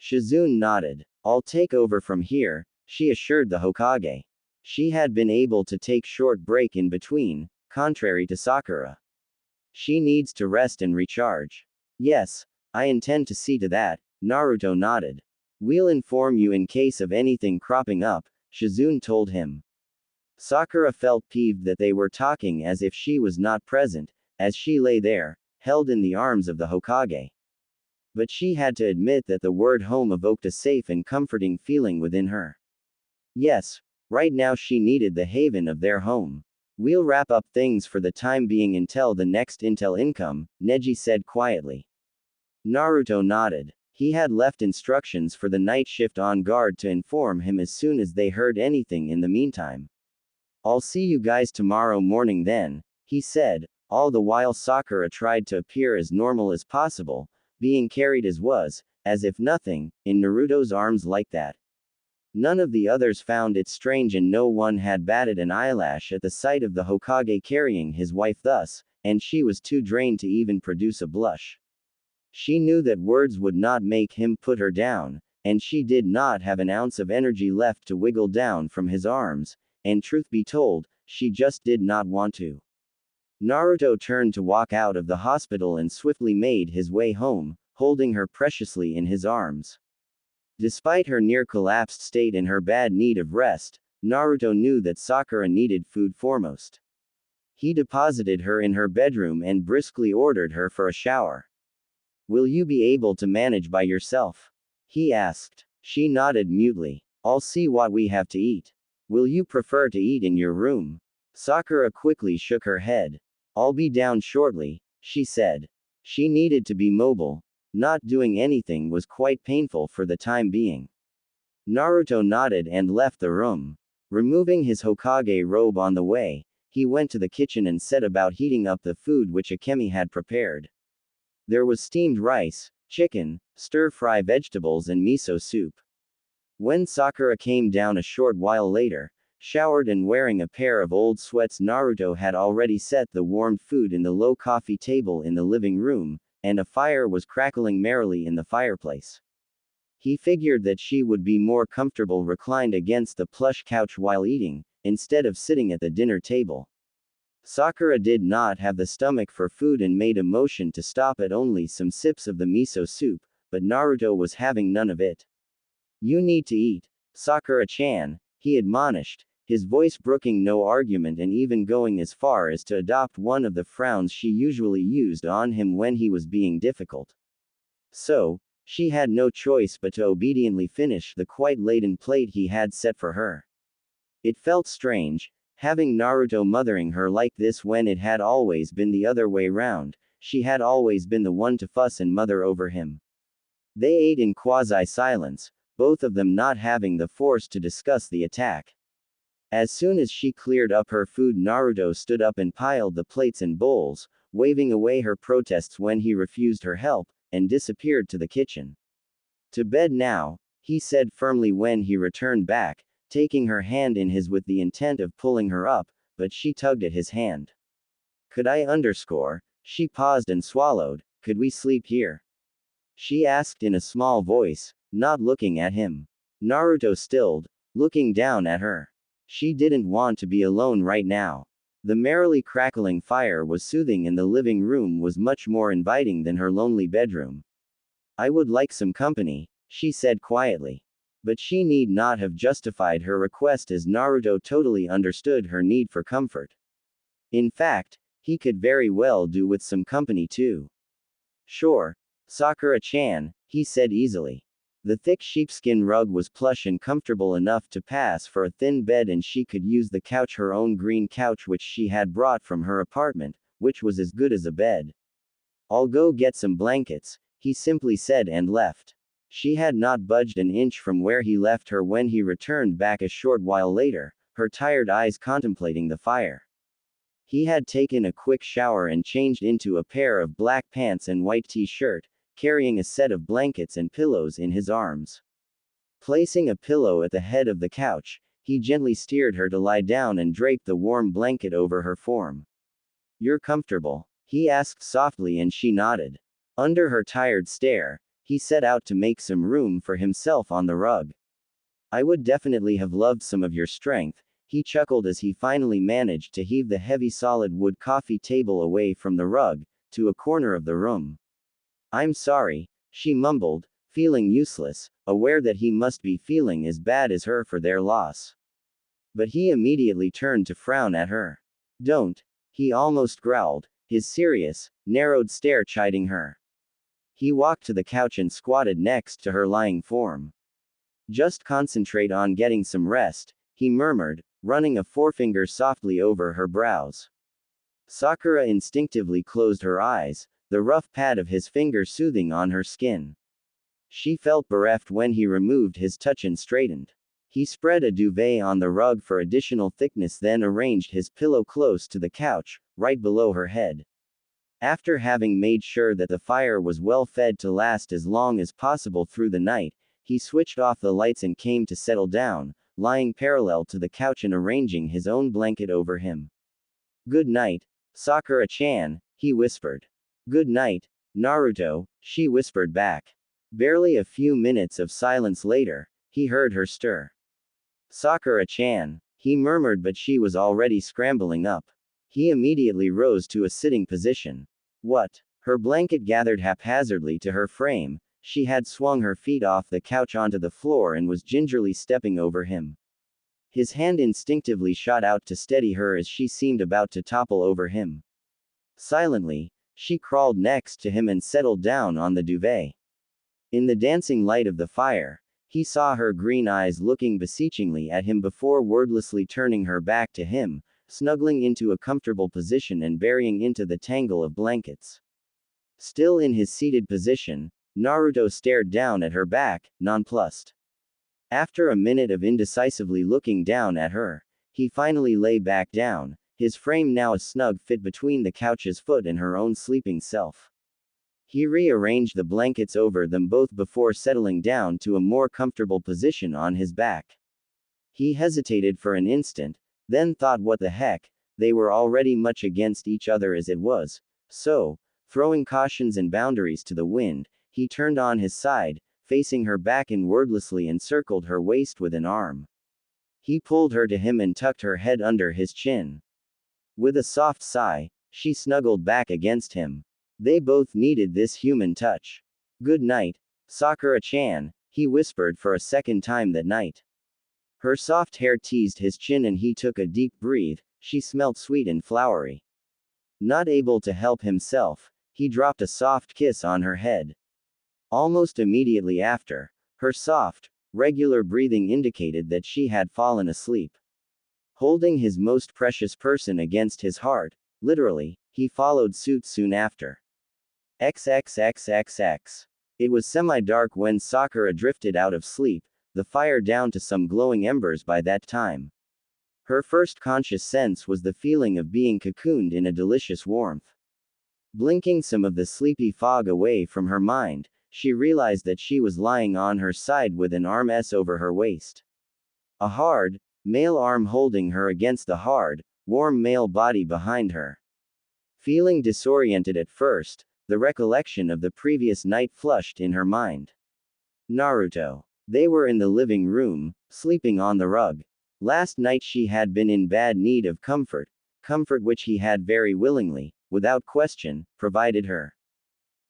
Shizune nodded. I'll take over from here, she assured the Hokage. She had been able to take short break in between, contrary to Sakura. She needs to rest and recharge. Yes, I intend to see to that, Naruto nodded. We'll inform you in case of anything cropping up, Shizune told him. Sakura felt peeved that they were talking as if she was not present, as she lay there, held in the arms of the Hokage. But she had to admit that the word home evoked a safe and comforting feeling within her. Yes, right now she needed the haven of their home. We'll wrap up things for the time being until the next intel income, Neji said quietly. Naruto nodded. He had left instructions for the night shift on guard to inform him as soon as they heard anything in the meantime. I'll see you guys tomorrow morning then, he said, all the while Sakura tried to appear as normal as possible, being carried as if nothing, in Naruto's arms like that. None of the others found it strange and no one had batted an eyelash at the sight of the Hokage carrying his wife thus, and she was too drained to even produce a blush. She knew that words would not make him put her down, and she did not have an ounce of energy left to wiggle down from his arms, and truth be told, she just did not want to. Naruto turned to walk out of the hospital and swiftly made his way home, holding her preciously in his arms. Despite her near-collapsed state and her bad need of rest, Naruto knew that Sakura needed food foremost. He deposited her in her bedroom and briskly ordered her for a shower. Will you be able to manage by yourself? He asked. She nodded mutely. I'll see what we have to eat. Will you prefer to eat in your room? Sakura quickly shook her head. I'll be down shortly, she said. She needed to be mobile. Not doing anything was quite painful for the time being. Naruto nodded and left the room. Removing his Hokage robe on the way, he went to the kitchen and set about heating up the food which Akemi had prepared. There was steamed rice, chicken, stir-fry vegetables and miso soup. When Sakura came down a short while later, showered and wearing a pair of old sweats, Naruto had already set the warmed food in the low coffee table in the living room, and a fire was crackling merrily in the fireplace. He figured that she would be more comfortable reclined against the plush couch while eating, instead of sitting at the dinner table. Sakura did not have the stomach for food and made a motion to stop at only some sips of the miso soup, but Naruto was having none of it. You need to eat, Sakura-chan, he admonished, his voice brooking no argument and even going as far as to adopt one of the frowns she usually used on him when he was being difficult. So, she had no choice but to obediently finish the quite laden plate he had set for her. It felt strange, having Naruto mothering her like this when it had always been the other way round. She had always been the one to fuss and mother over him. They ate in quasi-silence, both of them not having the force to discuss the attack. As soon as she cleared up her food, Naruto stood up and piled the plates and bowls, waving away her protests when he refused her help, and disappeared to the kitchen. To bed now, he said firmly when he returned back, taking her hand in his with the intent of pulling her up, but she tugged at his hand. Could I underscore? She paused and swallowed. Could we sleep here? She asked in a small voice, not looking at him. Naruto stilled, looking down at her. She didn't want to be alone right now. The merrily crackling fire was soothing and the living room was much more inviting than her lonely bedroom. I would like some company, she said quietly. But she need not have justified her request as Naruto totally understood her need for comfort. In fact, he could very well do with some company too. Sure, Sakura-chan, he said easily. The thick sheepskin rug was plush and comfortable enough to pass for a thin bed and she could use the couch, her own green couch which she had brought from her apartment, which was as good as a bed. I'll go get some blankets, he simply said and left. She had not budged an inch from where he left her when he returned back a short while later, her tired eyes contemplating the fire. He had taken a quick shower and changed into a pair of black pants and white t-shirt, carrying a set of blankets and pillows in his arms. Placing a pillow at the head of the couch, he gently steered her to lie down and draped the warm blanket over her form. You're comfortable? He asked softly and she nodded. Under her tired stare, he set out to make some room for himself on the rug. I would definitely have loved some of your strength, he chuckled as he finally managed to heave the heavy solid wood coffee table away from the rug, to a corner of the room. I'm sorry, she mumbled, feeling useless, aware that he must be feeling as bad as her for their loss. But he immediately turned to frown at her. Don't, he almost growled, his serious, narrowed stare chiding her. He walked to the couch and squatted next to her lying form. Just concentrate on getting some rest, he murmured, running a forefinger softly over her brows. Sakura instinctively closed her eyes, the rough pad of his finger soothing on her skin. She felt bereft when he removed his touch and straightened. He spread a duvet on the rug for additional thickness, then arranged his pillow close to the couch, right below her head. After having made sure that the fire was well fed to last as long as possible through the night, he switched off the lights and came to settle down, lying parallel to the couch and arranging his own blanket over him. Good night, Sakura-chan, he whispered. Good night, Naruto, she whispered back. Barely a few minutes of silence later, he heard her stir. Sakura-chan, he murmured, but she was already scrambling up. He immediately rose to a sitting position. What? Her blanket gathered haphazardly to her frame, she had swung her feet off the couch onto the floor and was gingerly stepping over him. His hand instinctively shot out to steady her as she seemed about to topple over him. Silently, she crawled next to him and settled down on the duvet. In the dancing light of the fire, he saw her green eyes looking beseechingly at him before wordlessly turning her back to him, snuggling into a comfortable position and burying into the tangle of blankets. Still in his seated position, Naruto stared down at her back, nonplussed. After a minute of indecisively looking down at her, he finally lay back down, his frame now a snug fit between the couch's foot and her own sleeping self. He rearranged the blankets over them both before settling down to a more comfortable position on his back. He hesitated for an instant, then thought, what the heck, they were already much against each other as it was, so, throwing cautions and boundaries to the wind, he turned on his side, facing her back and wordlessly encircled her waist with an arm. He pulled her to him and tucked her head under his chin. With a soft sigh, she snuggled back against him. They both needed this human touch. Good night, Sakura-chan, he whispered for a second time that night. Her soft hair teased his chin and he took a deep breath, she smelled sweet and flowery. Not able to help himself, he dropped a soft kiss on her head. Almost immediately after, her soft, regular breathing indicated that she had fallen asleep. Holding his most precious person against his heart, literally, he followed suit soon after. XXXXX. It was semi-dark when Sakura drifted out of sleep, the fire down to some glowing embers by that time. Her first conscious sense was the feeling of being cocooned in a delicious warmth. Blinking some of the sleepy fog away from her mind, she realized that she was lying on her side with an arm over her waist. A hard, male arm holding her against the hard, warm male body behind her. Feeling disoriented at first, the recollection of the previous night flushed in her mind. Naruto. They were in the living room, sleeping on the rug. Last night she had been in bad need of comfort, comfort which he had very willingly, without question, provided her.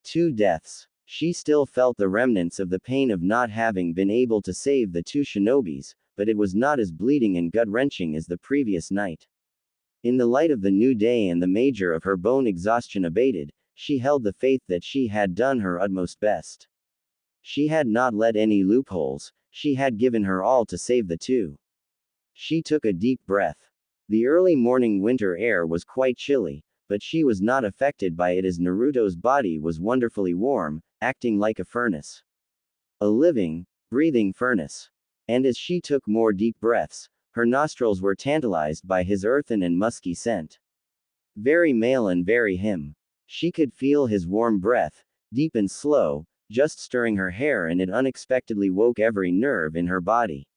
2 deaths. She still felt the remnants of the pain of not having been able to save the 2 shinobis, but it was not as bleeding and gut-wrenching as the previous night. In the light of the new day and the major of her bone exhaustion abated, she held the faith that she had done her utmost best. She had not let any loopholes, she had given her all to save the 2. She took a deep breath. The early morning winter air was quite chilly, but she was not affected by it as Naruto's body was wonderfully warm, acting like a furnace. A living, breathing furnace. And as she took more deep breaths, her nostrils were tantalized by his earthen and musky scent. Very male and very him. She could feel his warm breath, deep and slow, just stirring her hair, and it unexpectedly woke every nerve in her body.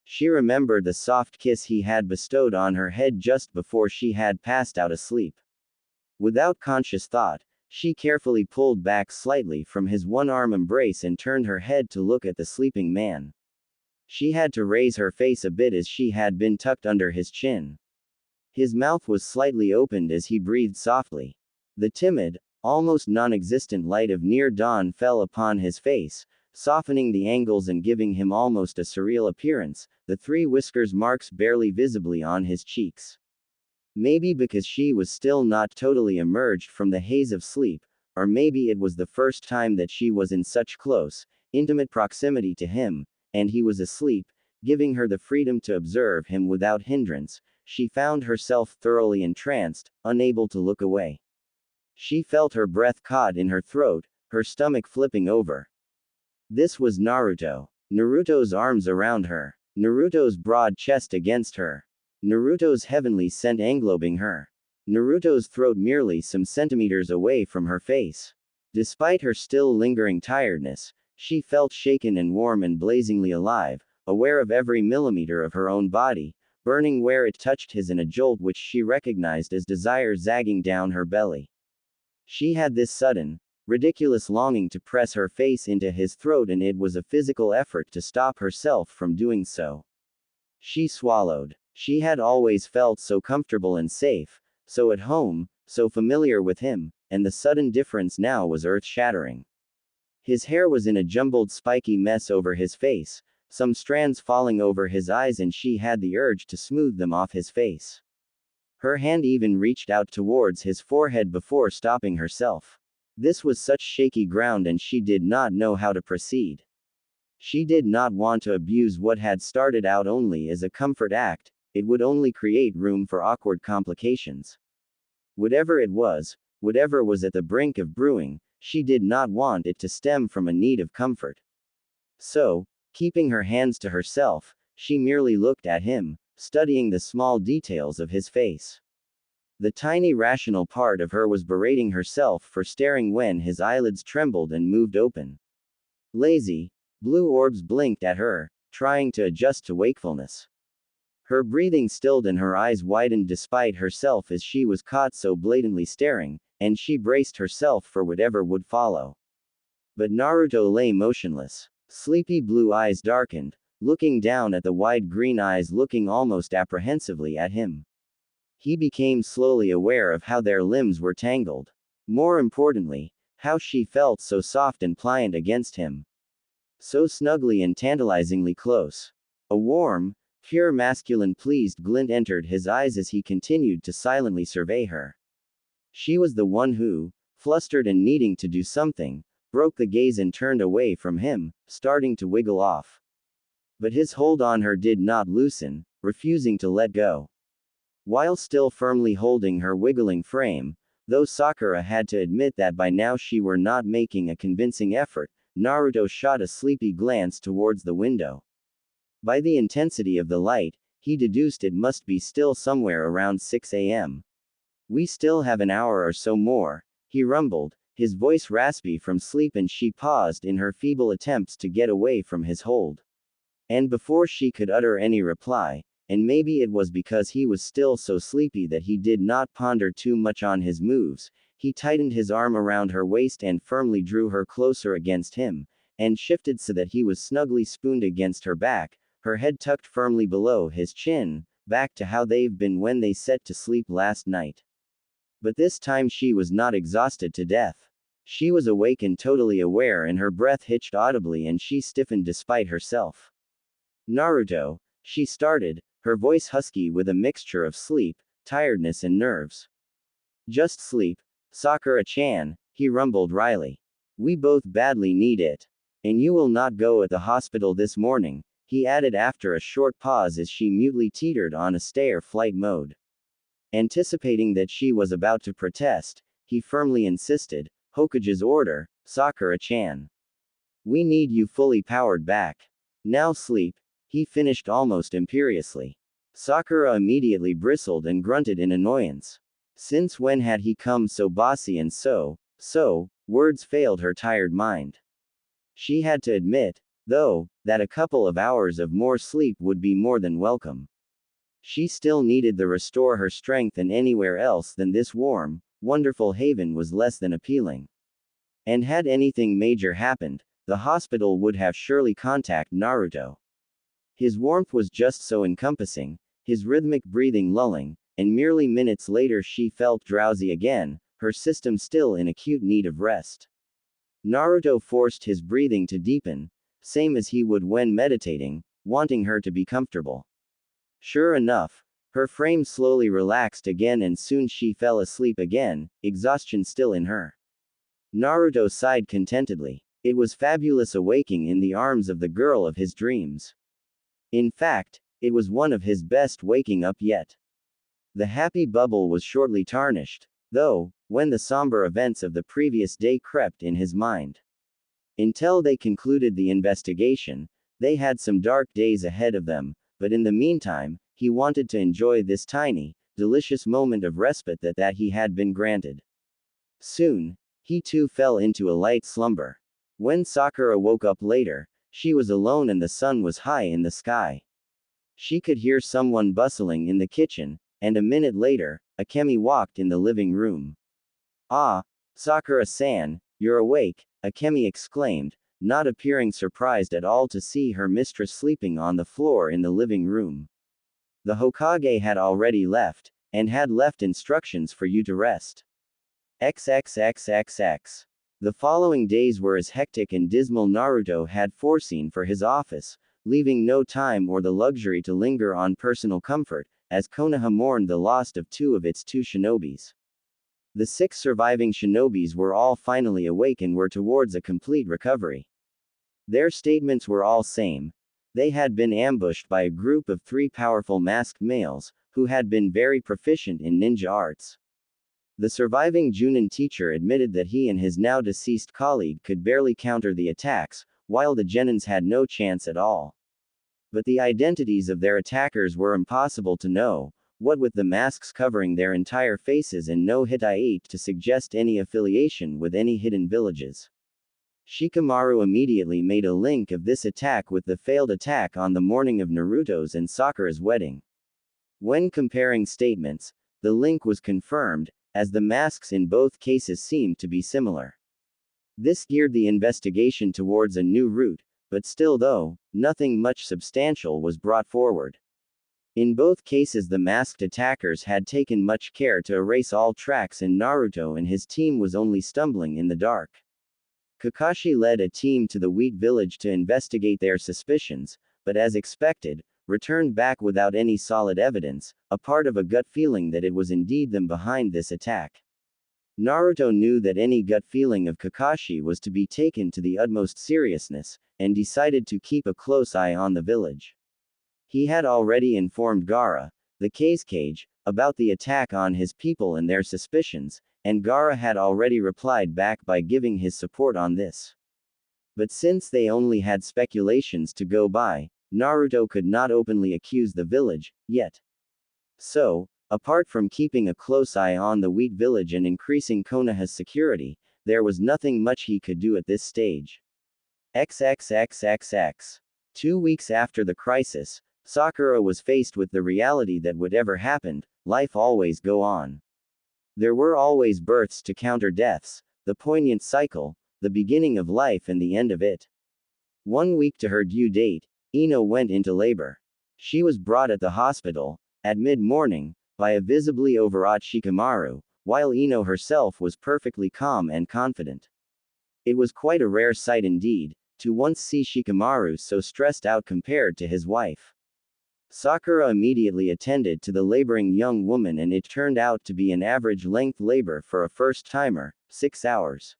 She remembered the soft kiss he had bestowed on her head just before she had passed out asleep. Without conscious thought, she carefully pulled back slightly from his one-arm embrace and turned her head to look at the sleeping man. She had to raise her face a bit as she had been tucked under his chin. His mouth was slightly opened as he breathed softly. The timid, almost non-existent light of near dawn fell upon his face, softening the angles and giving him almost a surreal appearance, the 3 whiskers marks barely visibly on his cheeks. Maybe because she was still not totally emerged from the haze of sleep, or maybe it was the first time that she was in such close, intimate proximity to him, and he was asleep, giving her the freedom to observe him without hindrance, she found herself thoroughly entranced, unable to look away. She felt her breath caught in her throat, her stomach flipping over. This was Naruto. Naruto's arms around her. Naruto's broad chest against her. Naruto's heavenly scent englobing her. Naruto's throat merely some centimeters away from her face. Despite her still lingering tiredness, she felt shaken and warm and blazingly alive, aware of every millimeter of her own body, burning where it touched his in a jolt which she recognized as desire zagging down her belly. She had this sudden, ridiculous longing to press her face into his throat, and it was a physical effort to stop herself from doing so. She swallowed. She had always felt so comfortable and safe, so at home, so familiar with him, and the sudden difference now was earth-shattering. His hair was in a jumbled spiky mess over his face, some strands falling over his eyes, and she had the urge to smooth them off his face. Her hand even reached out towards his forehead before stopping herself. This was such shaky ground and she did not know how to proceed. She did not want to abuse what had started out only as a comfort act, it would only create room for awkward complications. Whatever it was, whatever was at the brink of brewing, she did not want it to stem from a need of comfort. So, keeping her hands to herself, she merely looked at him, studying the small details of his face. The tiny rational part of her was berating herself for staring when his eyelids trembled and moved open. Lazy, blue orbs blinked at her, trying to adjust to wakefulness. Her breathing stilled and her eyes widened despite herself as she was caught so blatantly staring, and she braced herself for whatever would follow. But Naruto lay motionless. Sleepy blue eyes darkened, looking down at the wide green eyes looking almost apprehensively at him. He became slowly aware of how their limbs were tangled. More importantly, how she felt so soft and pliant against him. So snugly and tantalizingly close. A warm, pure masculine pleased glint entered his eyes as he continued to silently survey her. She was the one who, flustered and needing to do something, broke the gaze and turned away from him, starting to wiggle off. But his hold on her did not loosen, refusing to let go. While still firmly holding her wiggling frame, though Sakura had to admit that by now she were not making a convincing effort, Naruto shot a sleepy glance towards the window. By the intensity of the light, he deduced it must be still somewhere around 6 a.m. We still have an hour or so more, he rumbled, his voice raspy from sleep, and she paused in her feeble attempts to get away from his hold. And before she could utter any reply, and maybe it was because he was still so sleepy that he did not ponder too much on his moves. He tightened his arm around her waist and firmly drew her closer against him, and shifted so that he was snugly spooned against her back, her head tucked firmly below his chin, back to how they've been when they set to sleep last night. But this time she was not exhausted to death. She was awake and totally aware, and her breath hitched audibly and she stiffened despite herself. Naruto, she started, her voice husky with a mixture of sleep, tiredness and nerves. Just sleep, Sakura-chan, he rumbled wryly. We both badly need it. And you will not go at the hospital this morning, he added after a short pause as she mutely teetered on a stay-or-flight mode. Anticipating that she was about to protest, he firmly insisted, Hokage's order, Sakura-chan. We need you fully powered back. Now sleep, he finished almost imperiously. Sakura immediately bristled and grunted in annoyance. Since when had he come so bossy and so, words failed her tired mind. She had to admit, though, that a couple of hours of more sleep would be more than welcome. She still needed to restore her strength, and anywhere else than this warm, wonderful haven was less than appealing. And had anything major happened, the hospital would have surely contacted Naruto. His warmth was just so encompassing, his rhythmic breathing lulling, and merely minutes later she felt drowsy again, her system still in acute need of rest. Naruto forced his breathing to deepen, same as he would when meditating, wanting her to be comfortable. Sure enough, her frame slowly relaxed again and soon she fell asleep again, exhaustion still in her. Naruto sighed contentedly. It was fabulous awaking in the arms of the girl of his dreams. In fact, it was one of his best waking up yet. The happy bubble was shortly tarnished, though, when the somber events of the previous day crept in his mind. Until they concluded the investigation, they had some dark days ahead of them, but in the meantime, he wanted to enjoy this tiny, delicious moment of respite that he had been granted. Soon, he too fell into a light slumber. When Sakura woke up later, she was alone and the sun was high in the sky. She could hear someone bustling in the kitchen, and a minute later, Akemi walked in the living room. Ah, Sakura-san, you're awake, Akemi exclaimed, not appearing surprised at all to see her mistress sleeping on the floor in the living room. The Hokage had already left, and had left instructions for you to rest. XXXXX. The following days were as hectic and dismal Naruto had foreseen for his office, leaving no time or the luxury to linger on personal comfort, as Konoha mourned the loss of two of its shinobis. The 6 surviving shinobis were all finally awake and were towards a complete recovery. Their statements were all same. They had been ambushed by a group of 3 powerful masked males, who had been very proficient in ninja arts. The surviving Junin teacher admitted that he and his now deceased colleague could barely counter the attacks, while the Genins had no chance at all. But the identities of their attackers were impossible to know, what with the masks covering their entire faces and no Hittite to suggest any affiliation with any hidden villages. Shikamaru immediately made a link of this attack with the failed attack on the morning of Naruto's and Sakura's wedding. When comparing statements, the link was confirmed, as the masks in both cases seemed to be similar. This geared the investigation towards a new route, but still though, nothing much substantial was brought forward. In both cases the masked attackers had taken much care to erase all tracks and Naruto and his team was only stumbling in the dark. Kakashi led a team to the wheat village to investigate their suspicions, but as expected, returned back without any solid evidence, a part of a gut feeling that it was indeed them behind this attack. Naruto knew that any gut feeling of Kakashi was to be taken to the utmost seriousness, and decided to keep a close eye on the village. He had already informed Gaara, the Kazekage, about the attack on his people and their suspicions, and Gaara had already replied back by giving his support on this. But since they only had speculations to go by, Naruto could not openly accuse the village, yet. So, apart from keeping a close eye on the wheat village and increasing Konoha's security, there was nothing much he could do at this stage. XXXXX. 2 weeks after the crisis, Sakura was faced with the reality that whatever happened, life always go on. There were always births to counter deaths, the poignant cycle, the beginning of life and the end of it. 1 week to her due date, Ino went into labor. She was brought at the hospital, at mid-morning, by a visibly overwrought Shikamaru, while Ino herself was perfectly calm and confident. It was quite a rare sight indeed, to once see Shikamaru so stressed out compared to his wife. Sakura immediately attended to the laboring young woman and it turned out to be an average-length labor for a first-timer, 6 hours.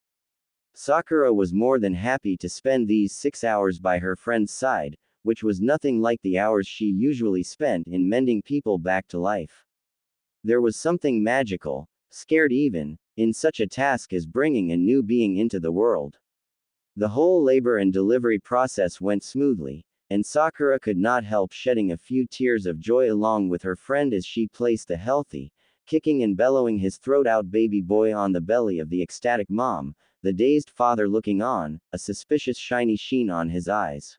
Sakura was more than happy to spend these 6 hours by her friend's side, which was nothing like the hours she usually spent in mending people back to life. There was something magical, scared even, in such a task as bringing a new being into the world. The whole labor and delivery process went smoothly, and Sakura could not help shedding a few tears of joy along with her friend as she placed the healthy, kicking and bellowing his throat out baby boy on the belly of the ecstatic mom, the dazed father looking on, a suspicious shiny sheen on his eyes.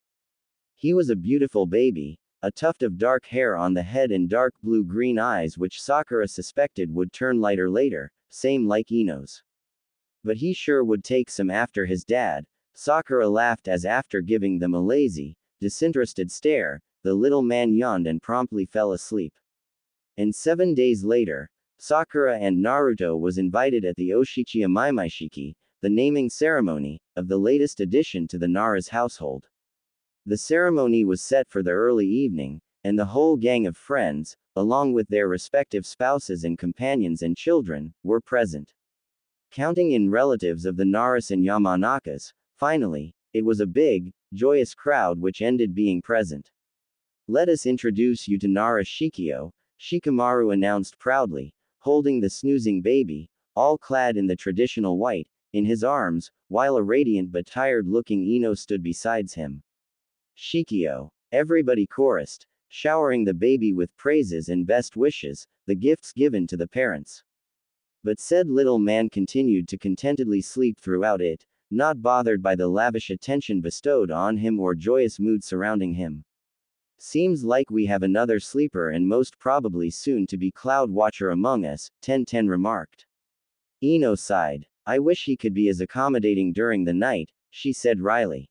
He was a beautiful baby, a tuft of dark hair on the head and dark blue-green eyes which Sakura suspected would turn lighter later, same like Ino's. But he sure would take some after his dad. Sakura laughed as after giving them a lazy, disinterested stare, the little man yawned and promptly fell asleep. And 7 days later, Sakura and Naruto was invited at the Oshichiya Maimaishiki, the naming ceremony, of the latest addition to the Nara's household. The ceremony was set for the early evening, and the whole gang of friends, along with their respective spouses and companions and children, were present. Counting in relatives of the Naras and Yamanakas, finally, it was a big, joyous crowd which ended being present. Let us introduce you to Nara Shikio, Shikamaru announced proudly, holding the snoozing baby, all clad in the traditional white, in his arms, while a radiant but tired-looking Ino stood beside him. Shikio. Everybody chorused, showering the baby with praises and best wishes, the gifts given to the parents. But said little man continued to contentedly sleep throughout it, not bothered by the lavish attention bestowed on him or joyous mood surrounding him. Seems like we have another sleeper and most probably soon to be cloud watcher among us, 1010 remarked. Ino sighed. I wish he could be as accommodating during the night, she said wryly.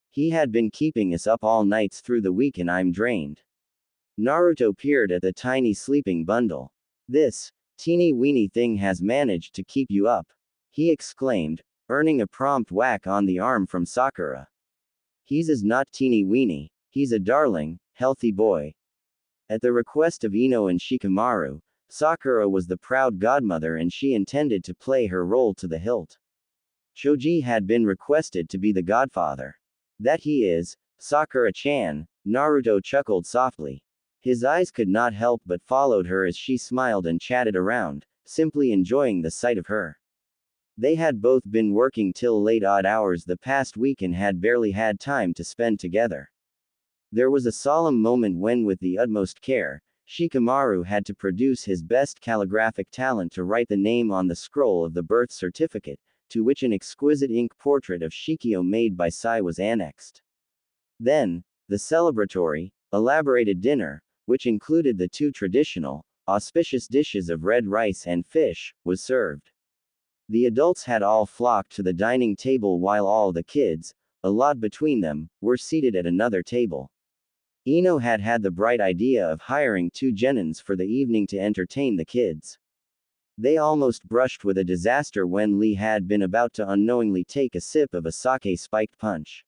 He had been keeping us up all nights through the week and I'm drained. Naruto peered at the tiny sleeping bundle. This teeny-weeny thing has managed to keep you up, he exclaimed, earning a prompt whack on the arm from Sakura. He's not teeny-weeny, he's a darling, healthy boy. At the request of Ino and Shikamaru, Sakura was the proud godmother and she intended to play her role to the hilt. Choji had been requested to be the godfather. That he is, Sakura-chan, Naruto chuckled softly. His eyes could not help but followed her as she smiled and chatted around, simply enjoying the sight of her. They had both been working till late odd hours the past week and had barely had time to spend together. There was a solemn moment when with the utmost care, Shikamaru had to produce his best calligraphic talent to write the name on the scroll of the birth certificate, to which an exquisite ink portrait of Shikio made by Sai was annexed. Then, the celebratory, elaborated dinner, which included the two traditional, auspicious dishes of red rice and fish, was served. The adults had all flocked to the dining table while all the kids, a lot between them, were seated at another table. Ino had had the bright idea of hiring 2 genins for the evening to entertain the kids. They almost brushed with a disaster when Lee had been about to unknowingly take a sip of a sake-spiked punch.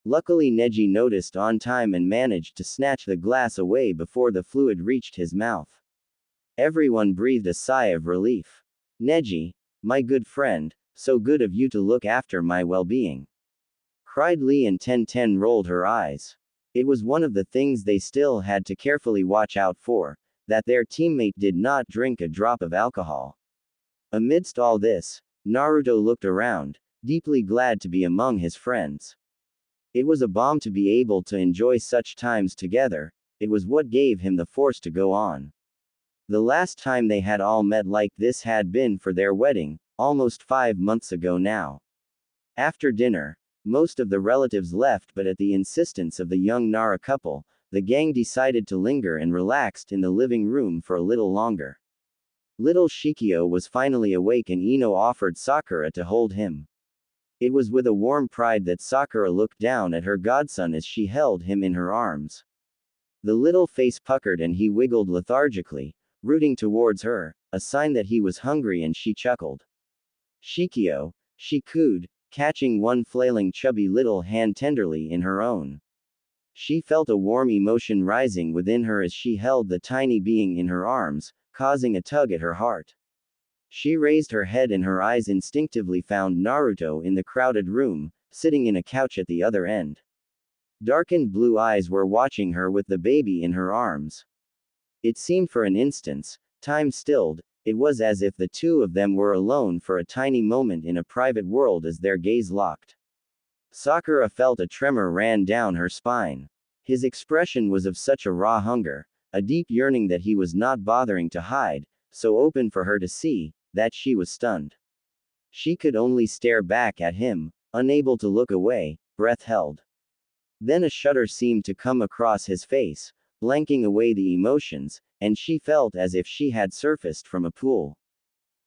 Luckily Neji noticed on time and managed to snatch the glass away before the fluid reached his mouth. Everyone breathed a sigh of relief. Neji, my good friend, so good of you to look after my well-being, cried Lee, and 1010 rolled her eyes. It was one of the things they still had to carefully watch out for, that their teammate did not drink a drop of alcohol. Amidst all this, Naruto looked around, deeply glad to be among his friends. It was a bomb to be able to enjoy such times together, it was what gave him the force to go on. The last time they had all met like this had been for their wedding, almost 5 months ago now. After dinner, most of the relatives left, but at the insistence of the young Nara couple, the gang decided to linger and relaxed in the living room for a little longer. Little Shikio was finally awake and Ino offered Sakura to hold him. It was with a warm pride that Sakura looked down at her godson as she held him in her arms. The little face puckered and he wiggled lethargically, rooting towards her, a sign that he was hungry, and she chuckled. Shikio, she cooed, catching one flailing chubby little hand tenderly in her own. She felt a warm emotion rising within her as she held the tiny being in her arms, causing a tug at her heart. She raised her head and her eyes instinctively found Naruto in the crowded room, sitting in a couch at the other end. Darkened blue eyes were watching her with the baby in her arms. It seemed for an instant, time stilled, it was as if the two of them were alone for a tiny moment in a private world as their gaze locked. Sakura felt a tremor ran down her spine. His expression was of such a raw hunger, a deep yearning that he was not bothering to hide, so open for her to see, that she was stunned. She could only stare back at him, unable to look away, breath held. Then a shudder seemed to come across his face, blanking away the emotions, and she felt as if she had surfaced from a pool.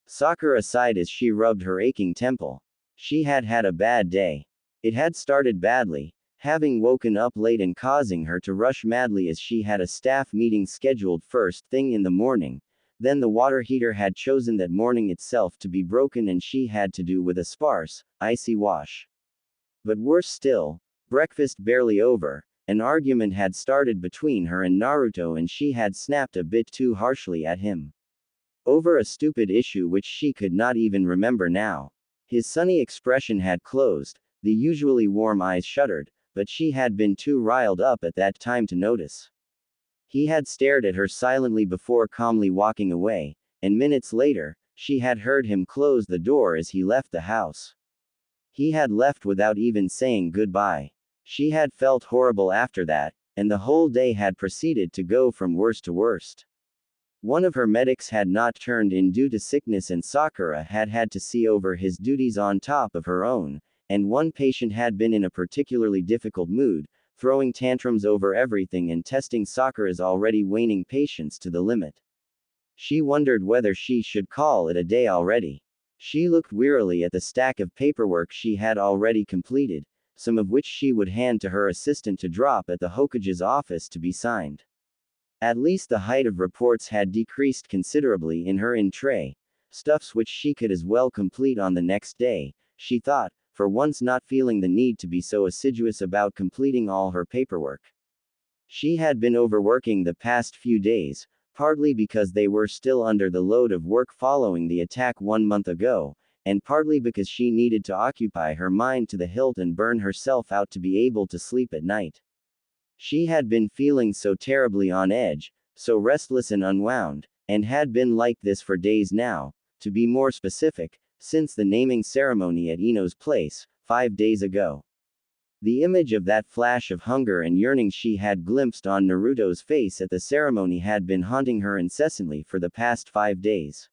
Sakura sighed as she rubbed her aching temple. She had had a bad day. It had started badly, having woken up late and causing her to rush madly as she had a staff meeting scheduled first thing in the morning. Then the water heater had chosen that morning itself to be broken and she had to do with a sparse, icy wash. But worse still, breakfast barely over, an argument had started between her and Naruto and she had snapped a bit too harshly at him. Over a stupid issue which she could not even remember now. His sunny expression had closed, the usually warm eyes shuttered, but she had been too riled up at that time to notice. He had stared at her silently before calmly walking away, and minutes later, she had heard him close the door as he left the house. He had left without even saying goodbye. She had felt horrible after that, and the whole day had proceeded to go from worst to worst. One of her medics had not turned in due to sickness and Sakura had had to see over his duties on top of her own, and one patient had been in a particularly difficult mood, throwing tantrums over everything and testing Sakura's already waning patience to the limit. She wondered whether she should call it a day already. She looked wearily at the stack of paperwork she had already completed, some of which she would hand to her assistant to drop at the Hokage's office to be signed. At least the height of reports had decreased considerably in her tray, stuffs which she could as well complete on the next day, she thought, for once not feeling the need to be so assiduous about completing all her paperwork. She had been overworking the past few days, partly because they were still under the load of work following the attack 1 month ago, and partly because she needed to occupy her mind to the hilt and burn herself out to be able to sleep at night. She had been feeling so terribly on edge, so restless and unwound, and had been like this for days now, to be more specific, since the naming ceremony at Ino's place, 5 days ago. The image of that flash of hunger and yearning she had glimpsed on Naruto's face at the ceremony had been haunting her incessantly for the past 5 days.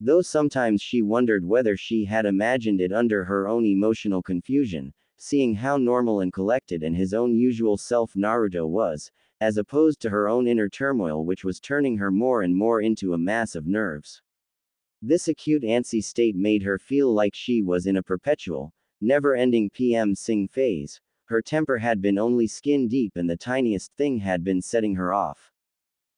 Though sometimes she wondered whether she had imagined it under her own emotional confusion, seeing how normal and collected and his own usual self Naruto was, as opposed to her own inner turmoil which was turning her more and more into a mass of nerves. This acute antsy state made her feel like she was in a perpetual, never-ending PM sing phase. Her temper had been only skin deep and the tiniest thing had been setting her off.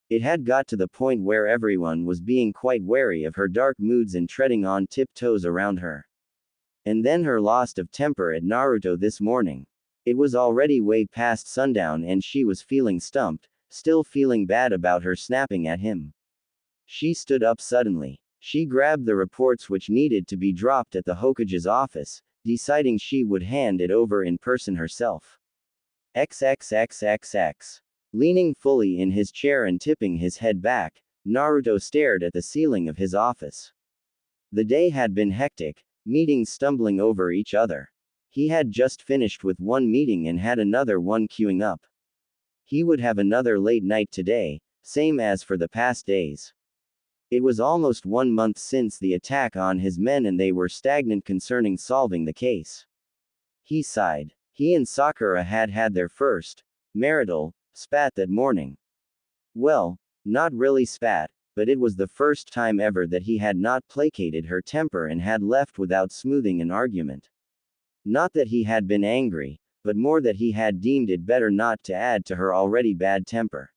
It had got to the point where everyone was being quite wary of her dark moods and treading on tiptoes around her. And then her loss of temper at Naruto this morning. It was already way past sundown and she was feeling stumped, still feeling bad about her snapping at him. She stood up suddenly. She grabbed the reports which needed to be dropped at the Hokage's office, deciding she would hand it over in person herself. XXXXX. Leaning fully in his chair and tipping his head back, Naruto stared at the ceiling of his office. The day had been hectic, meetings stumbling over each other. He had just finished with one meeting and had another one queuing up. He would have another late night today, same as for the past days. It was almost 1 month since the attack on his men and they were stagnant concerning solving the case. He sighed. He and Sakura had had their first marital Spat that morning. Well, not really spat, but it was the first time ever that he had not placated her temper and had left without smoothing an argument. Not that he had been angry, but more that he had deemed it better not to add to her already bad temper.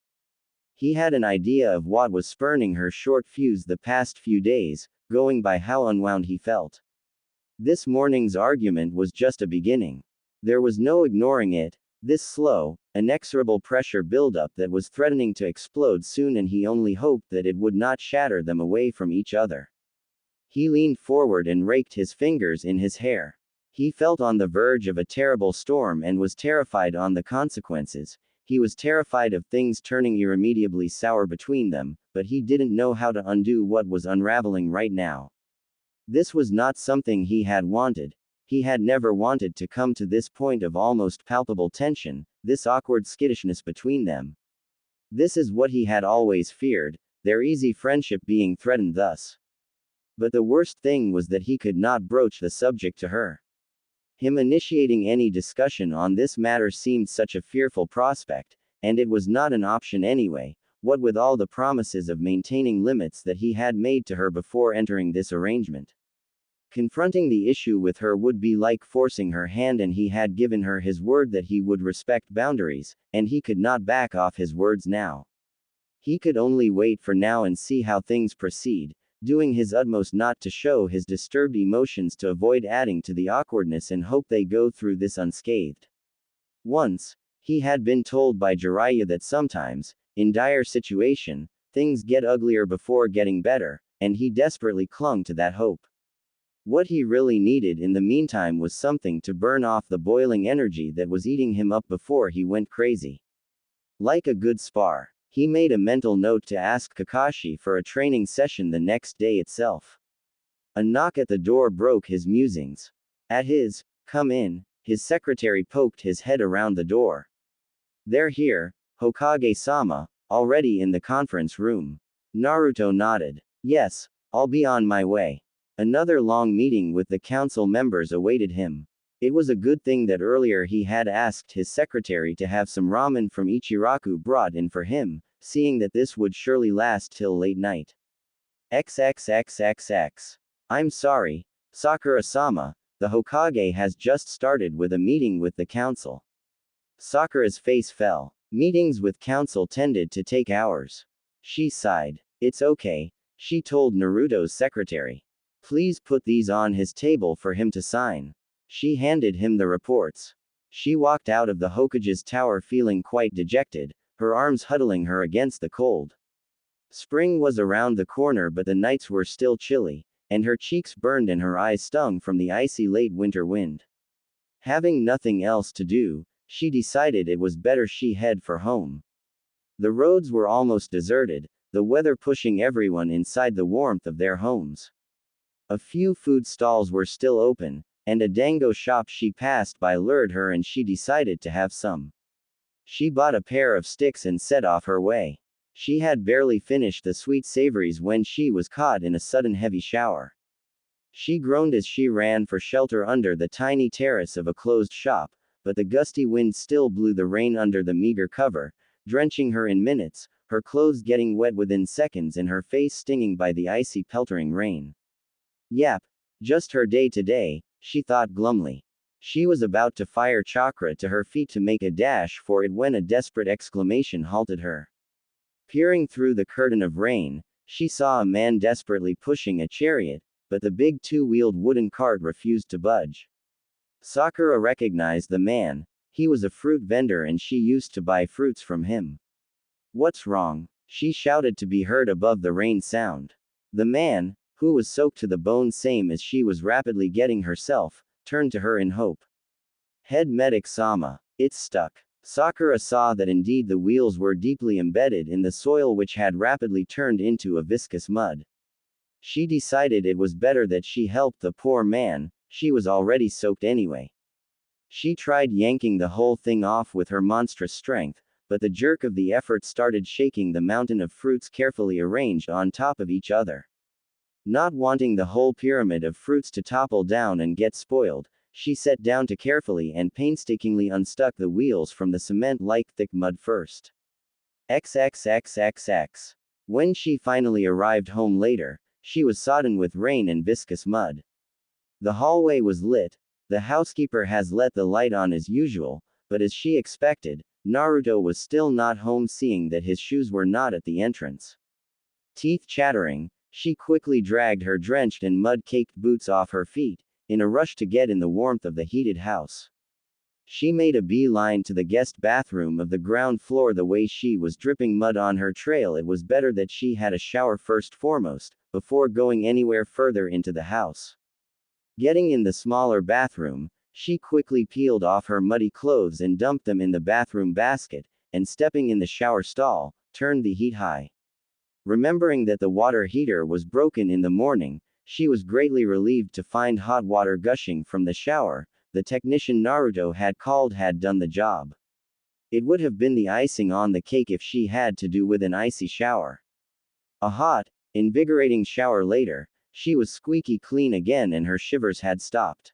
He had an idea of what was spurning her short fuse the past few days, going by how unwound he felt. This morning's argument was just a beginning. There was no ignoring it, this slow, inexorable pressure buildup that was threatening to explode soon, and he only hoped that it would not shatter them away from each other. He leaned forward and raked his fingers in his hair. He felt on the verge of a terrible storm and was terrified on the consequences. He was terrified of things turning irremediably sour between them, but he didn't know how to undo what was unraveling right now. This was not something he had wanted. He had never wanted to come to this point of almost palpable tension, this awkward skittishness between them. This is what he had always feared, their easy friendship being threatened thus. But the worst thing was that he could not broach the subject to her. Him initiating any discussion on this matter seemed such a fearful prospect, and it was not an option anyway, what with all the promises of maintaining limits that he had made to her before entering this arrangement. Confronting the issue with her would be like forcing her hand, and he had given her his word that he would respect boundaries, and he could not back off his words now. He could only wait for now and see how things proceed, doing his utmost not to show his disturbed emotions to avoid adding to the awkwardness, and hope they go through this unscathed. Once, he had been told by Jiraiya that sometimes, in dire situation, things get uglier before getting better, and he desperately clung to that hope. What he really needed in the meantime was something to burn off the boiling energy that was eating him up before he went crazy. Like a good spar, he made a mental note to ask Kakashi for a training session the next day itself. A knock at the door broke his musings. At his "come in," his secretary poked his head around the door. "They're here, Hokage-sama, already in the conference room." Naruto nodded. "Yes, I'll be on my way." Another long meeting with the council members awaited him. It was a good thing that earlier he had asked his secretary to have some ramen from Ichiraku brought in for him, seeing that this would surely last till late night. XXXXX. I'm sorry, Sakura-sama, the Hokage has just started with a meeting with the council. Sakura's face fell. Meetings with council tended to take hours. She sighed. It's okay, she told Naruto's secretary. Please put these on his table for him to sign. She handed him the reports. She walked out of the Hokage's tower feeling quite dejected, her arms huddling her against the cold. Spring was around the corner, but the nights were still chilly, and her cheeks burned and her eyes stung from the icy late winter wind. Having nothing else to do, she decided it was better she head for home. The roads were almost deserted, the weather pushing everyone inside the warmth of their homes. A few food stalls were still open, and a dango shop she passed by lured her, and she decided to have some. She bought a pair of sticks and set off her way. She had barely finished the sweet savories when she was caught in a sudden heavy shower. She groaned as she ran for shelter under the tiny terrace of a closed shop, but the gusty wind still blew the rain under the meager cover, drenching her in minutes, her clothes getting wet within seconds and her face stinging by the icy peltering rain. Yap, just her day today, she thought glumly. She was about to fire chakra to her feet to make a dash for it when a desperate exclamation halted her. Peering through the curtain of rain, she saw a man desperately pushing a chariot, but the big two-wheeled wooden cart refused to budge. Sakura recognized the man. He was a fruit vendor and she used to buy fruits from him. What's wrong? She shouted to be heard above the rain sound. The man, who was soaked to the bone same as she was rapidly getting herself, turned to her in hope. Head medic-sama. It's stuck. Sakura saw that indeed the wheels were deeply embedded in the soil, which had rapidly turned into a viscous mud. She decided it was better that she helped the poor man, she was already soaked anyway. She tried yanking the whole thing off with her monstrous strength, but the jerk of the effort started shaking the mountain of fruits carefully arranged on top of each other. Not wanting the whole pyramid of fruits to topple down and get spoiled, she sat down to carefully and painstakingly unstuck the wheels from the cement-like thick mud first. XXXXX. When she finally arrived home later, she was sodden with rain and viscous mud. The hallway was lit. The housekeeper has let the light on as usual, but as she expected, Naruto was still not home, seeing that his shoes were not at the entrance. Teeth chattering, she quickly dragged her drenched and mud-caked boots off her feet, in a rush to get in the warmth of the heated house. She made a beeline to the guest bathroom of the ground floor. The way she was dripping mud on her trail, it was better that she had a shower first foremost, before going anywhere further into the house. Getting in the smaller bathroom, she quickly peeled off her muddy clothes and dumped them in the bathroom basket, and stepping in the shower stall, turned the heat high. Remembering that the water heater was broken in the morning, she was greatly relieved to find hot water gushing from the shower. The technician Naruto had called had done the job. It would have been the icing on the cake if she had to do with an icy shower. A hot, invigorating shower later, she was squeaky clean again and her shivers had stopped.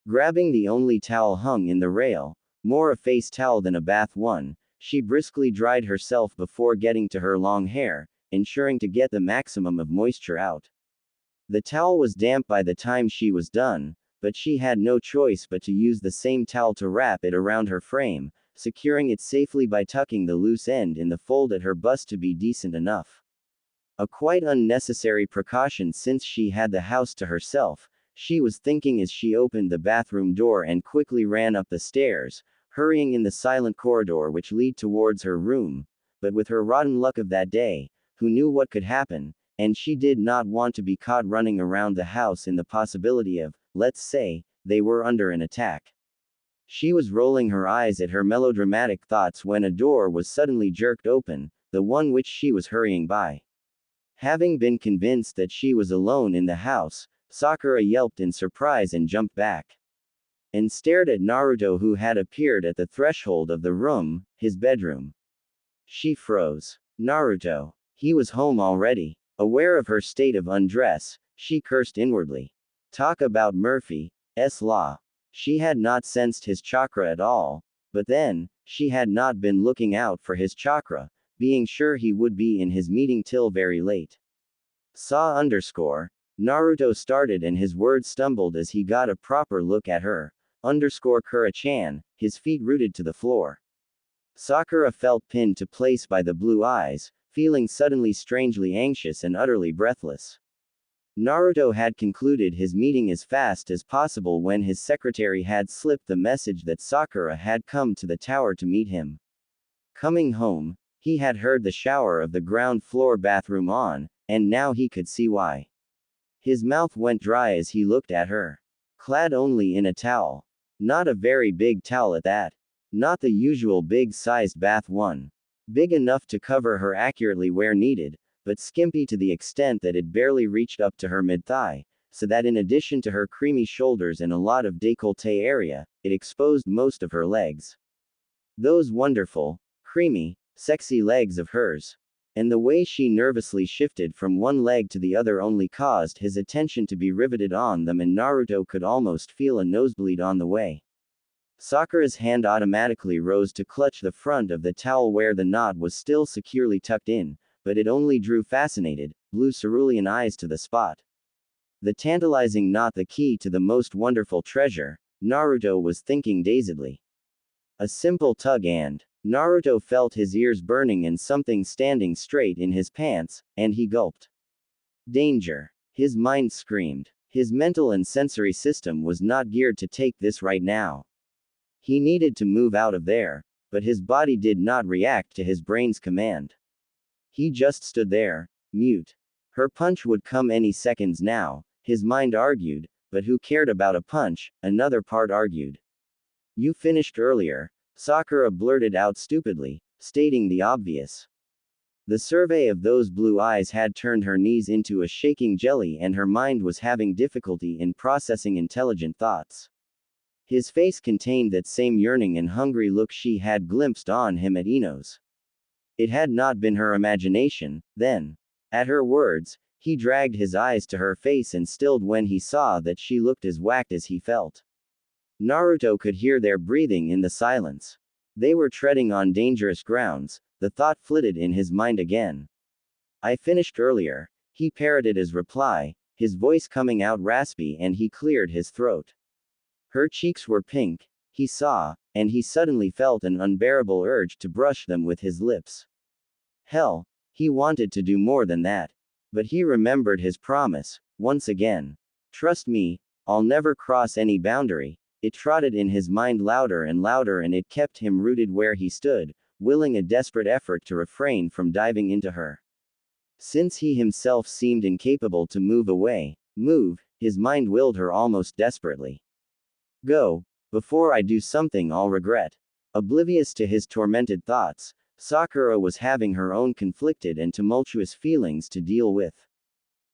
Grabbing the only towel hung in the rail, more a face towel than a bath one, she briskly dried herself before getting to her long hair, ensuring to get the maximum of moisture out. The towel was damp by the time she was done, but she had no choice but to use the same towel to wrap it around her frame, securing it safely by tucking the loose end in the fold at her bust to be decent enough. A quite unnecessary precaution since she had the house to herself, she was thinking as she opened the bathroom door and quickly ran up the stairs, hurrying in the silent corridor which lead towards her room. But with her rotten luck of that day, who knew what could happen, and she did not want to be caught running around the house in the possibility of, let's say, they were under an attack. She was rolling her eyes at her melodramatic thoughts when a door was suddenly jerked open, the one which she was hurrying by. Having been convinced that she was alone in the house, Sakura yelped in surprise and jumped back. And stared at Naruto, who had appeared at the threshold of the room, his bedroom. She froze. Naruto. He was home already. Aware of her state of undress, she cursed inwardly. Talk about Murphy's Law. She had not sensed his chakra at all, but then, she had not been looking out for his chakra, being sure he would be in his meeting till very late. Naruto started and his words stumbled as he got a proper look at her. Kura-chan, his feet rooted to the floor. Sakura felt pinned to place by the blue eyes, feeling suddenly strangely anxious and utterly breathless. Naruto had concluded his meeting as fast as possible when his secretary had slipped the message that Sakura had come to the tower to meet him. Coming home, he had heard the shower of the ground floor bathroom on, and now he could see why. His mouth went dry as he looked at her. Clad only in a towel. Not a very big towel at that. Not the usual big-sized bath one. Big enough to cover her accurately where needed, but skimpy to the extent that it barely reached up to her mid-thigh, so that in addition to her creamy shoulders and a lot of décolleté area, it exposed most of her legs. Those wonderful, creamy, sexy legs of hers. And the way she nervously shifted from one leg to the other only caused his attention to be riveted on them, and Naruto could almost feel a nosebleed on the way. Sakura's hand automatically rose to clutch the front of the towel where the knot was still securely tucked in, but it only drew fascinated, blue cerulean eyes to the spot. The tantalizing knot, the key to the most wonderful treasure, Naruto was thinking dazedly. A simple tug and Naruto felt his ears burning and something standing straight in his pants, and he gulped. Danger. His mind screamed. His mental and sensory system was not geared to take this right now. He needed to move out of there, but his body did not react to his brain's command. He just stood there, mute. Her punch would come any seconds now, his mind argued, but who cared about a punch, another part argued. You finished earlier, Sakura blurted out stupidly, stating the obvious. The survey of those blue eyes had turned her knees into a shaking jelly, and her mind was having difficulty in processing intelligent thoughts. His face contained that same yearning and hungry look she had glimpsed on him at Ino's. It had not been her imagination, then. At her words, he dragged his eyes to her face and stilled when he saw that she looked as whacked as he felt. Naruto could hear their breathing in the silence. They were treading on dangerous grounds. The thought flitted in his mind again. I finished earlier, he parroted as reply, his voice coming out raspy, and he cleared his throat. Her cheeks were pink, he saw, and he suddenly felt an unbearable urge to brush them with his lips. Hell, he wanted to do more than that. But he remembered his promise, once again. Trust me, I'll never cross any boundary. It trotted in his mind louder and louder, and it kept him rooted where he stood, willing a desperate effort to refrain from diving into her. Since he himself seemed incapable to move, his mind willed her almost desperately. Go, before I do something I'll regret. Oblivious to his tormented thoughts, Sakura was having her own conflicted and tumultuous feelings to deal with.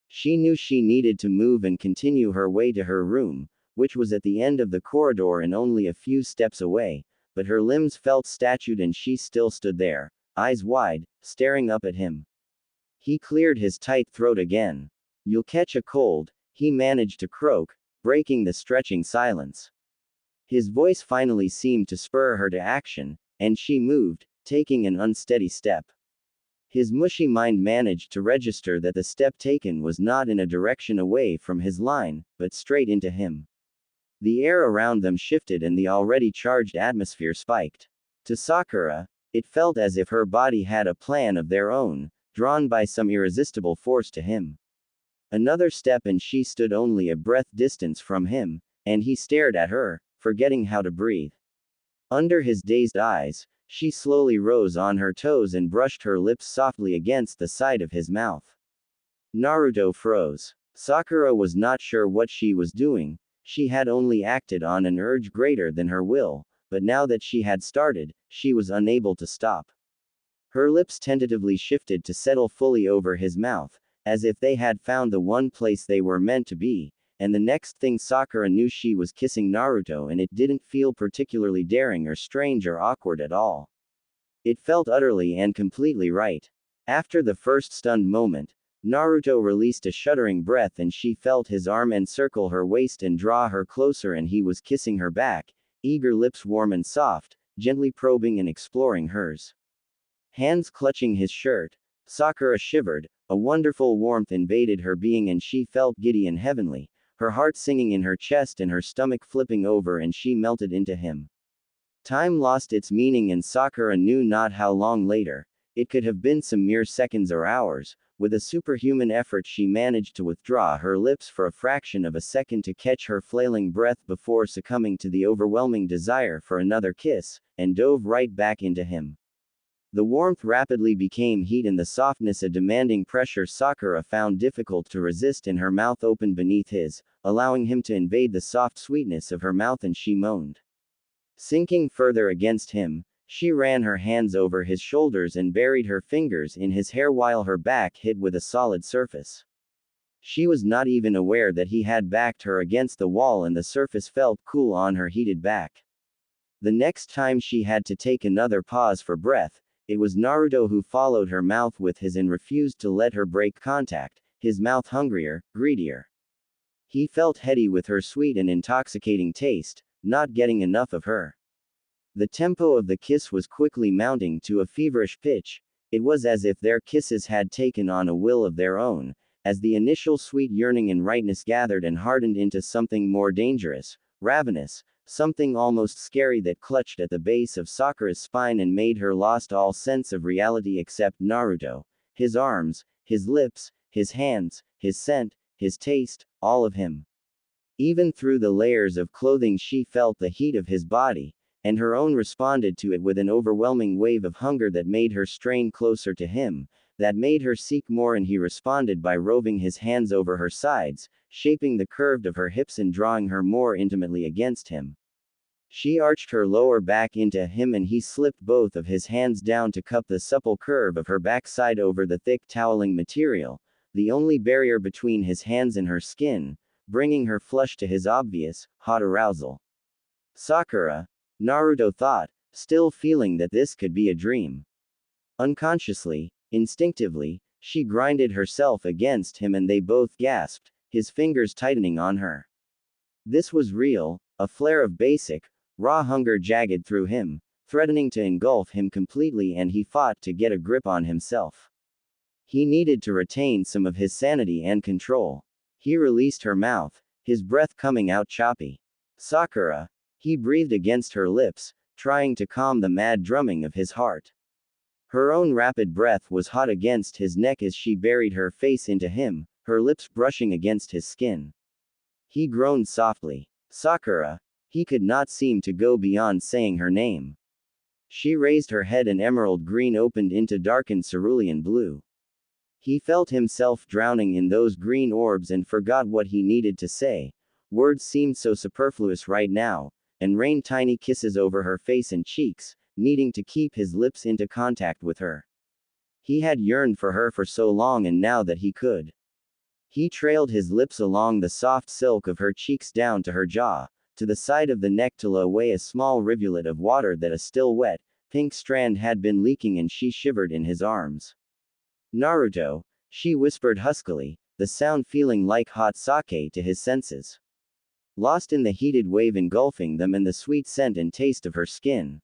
She knew she needed to move and continue her way to her room, which was at the end of the corridor and only a few steps away, but her limbs felt statued and she still stood there, eyes wide, staring up at him. He cleared his tight throat again. You'll catch a cold, he managed to croak, breaking the stretching silence. His voice finally seemed to spur her to action, and she moved, taking an unsteady step. His mushy mind managed to register that the step taken was not in a direction away from his line, but straight into him. The air around them shifted and the already charged atmosphere spiked. To Sakura, it felt as if her body had a plan of their own, drawn by some irresistible force to him. Another step and she stood only a breath distance from him, and he stared at her, forgetting how to breathe. Under his dazed eyes, she slowly rose on her toes and brushed her lips softly against the side of his mouth. Naruto froze. Sakura was not sure what she was doing. She had only acted on an urge greater than her will, but now that she had started, she was unable to stop. Her lips tentatively shifted to settle fully over his mouth, as if they had found the one place they were meant to be, and the next thing Sakura knew she was kissing Naruto, and it didn't feel particularly daring or strange or awkward at all. It felt utterly and completely right. After the first stunned moment, Naruto released a shuddering breath and she felt his arm encircle her waist and draw her closer, and he was kissing her back, eager lips warm and soft, gently probing and exploring hers. Hands clutching his shirt, Sakura shivered, a wonderful warmth invaded her being and she felt giddy and heavenly, her heart singing in her chest and her stomach flipping over, and she melted into him. Time lost its meaning and Sakura knew not how long later. It could have been some mere seconds or hours. With a superhuman effort she managed to withdraw her lips for a fraction of a second to catch her flailing breath before succumbing to the overwhelming desire for another kiss, and dove right back into him. The warmth rapidly became heat and the softness a demanding pressure Sakura found difficult to resist, and her mouth opened beneath his, allowing him to invade the soft sweetness of her mouth, and she moaned. Sinking further against him, she ran her hands over his shoulders and buried her fingers in his hair while her back hit with a solid surface. She was not even aware that he had backed her against the wall and the surface felt cool on her heated back. The next time she had to take another pause for breath, it was Naruto who followed her mouth with his and refused to let her break contact, his mouth hungrier, greedier. He felt heady with her sweet and intoxicating taste, not getting enough of her. The tempo of the kiss was quickly mounting to a feverish pitch. It was as if their kisses had taken on a will of their own, as the initial sweet yearning and rightness gathered and hardened into something more dangerous, ravenous, something almost scary that clutched at the base of Sakura's spine and made her lost all sense of reality except Naruto, his arms, his lips, his hands, his scent, his taste, all of him. Even through the layers of clothing she felt the heat of his body, and her own responded to it with an overwhelming wave of hunger that made her strain closer to him, that made her seek more, and he responded by roving his hands over her sides, shaping the curve of her hips and drawing her more intimately against him. She arched her lower back into him and he slipped both of his hands down to cup the supple curve of her backside over the thick toweling material, the only barrier between his hands and her skin, bringing her flush to his obvious, hot arousal. Sakura, Naruto thought, still feeling that this could be a dream. Unconsciously, instinctively, she grinded herself against him and they both gasped, his fingers tightening on her. This was real, A flare of basic, raw hunger jagged through him, threatening to engulf him completely, and he fought to get a grip on himself. He needed to retain some of his sanity and control. He released her mouth, his breath coming out choppy. Sakura. He breathed against her lips, trying to calm the mad drumming of his heart. Her own rapid breath was hot against his neck as she buried her face into him, her lips brushing against his skin. He groaned softly. Sakura. He could not seem to go beyond saying her name. She raised her head, and emerald green opened into darkened cerulean blue. He felt himself drowning in those green orbs and forgot what he needed to say. Words seemed so superfluous right now, and rained tiny kisses over her face and cheeks, needing to keep his lips into contact with her. He had yearned for her for so long, and now that he could. He trailed his lips along the soft silk of her cheeks down to her jaw, to the side of the neck to lay away a small rivulet of water that a still wet, pink strand had been leaking, and she shivered in his arms. Naruto, she whispered huskily, the sound feeling like hot sake to his senses. Lost in the heated wave engulfing them and the sweet scent and taste of her skin.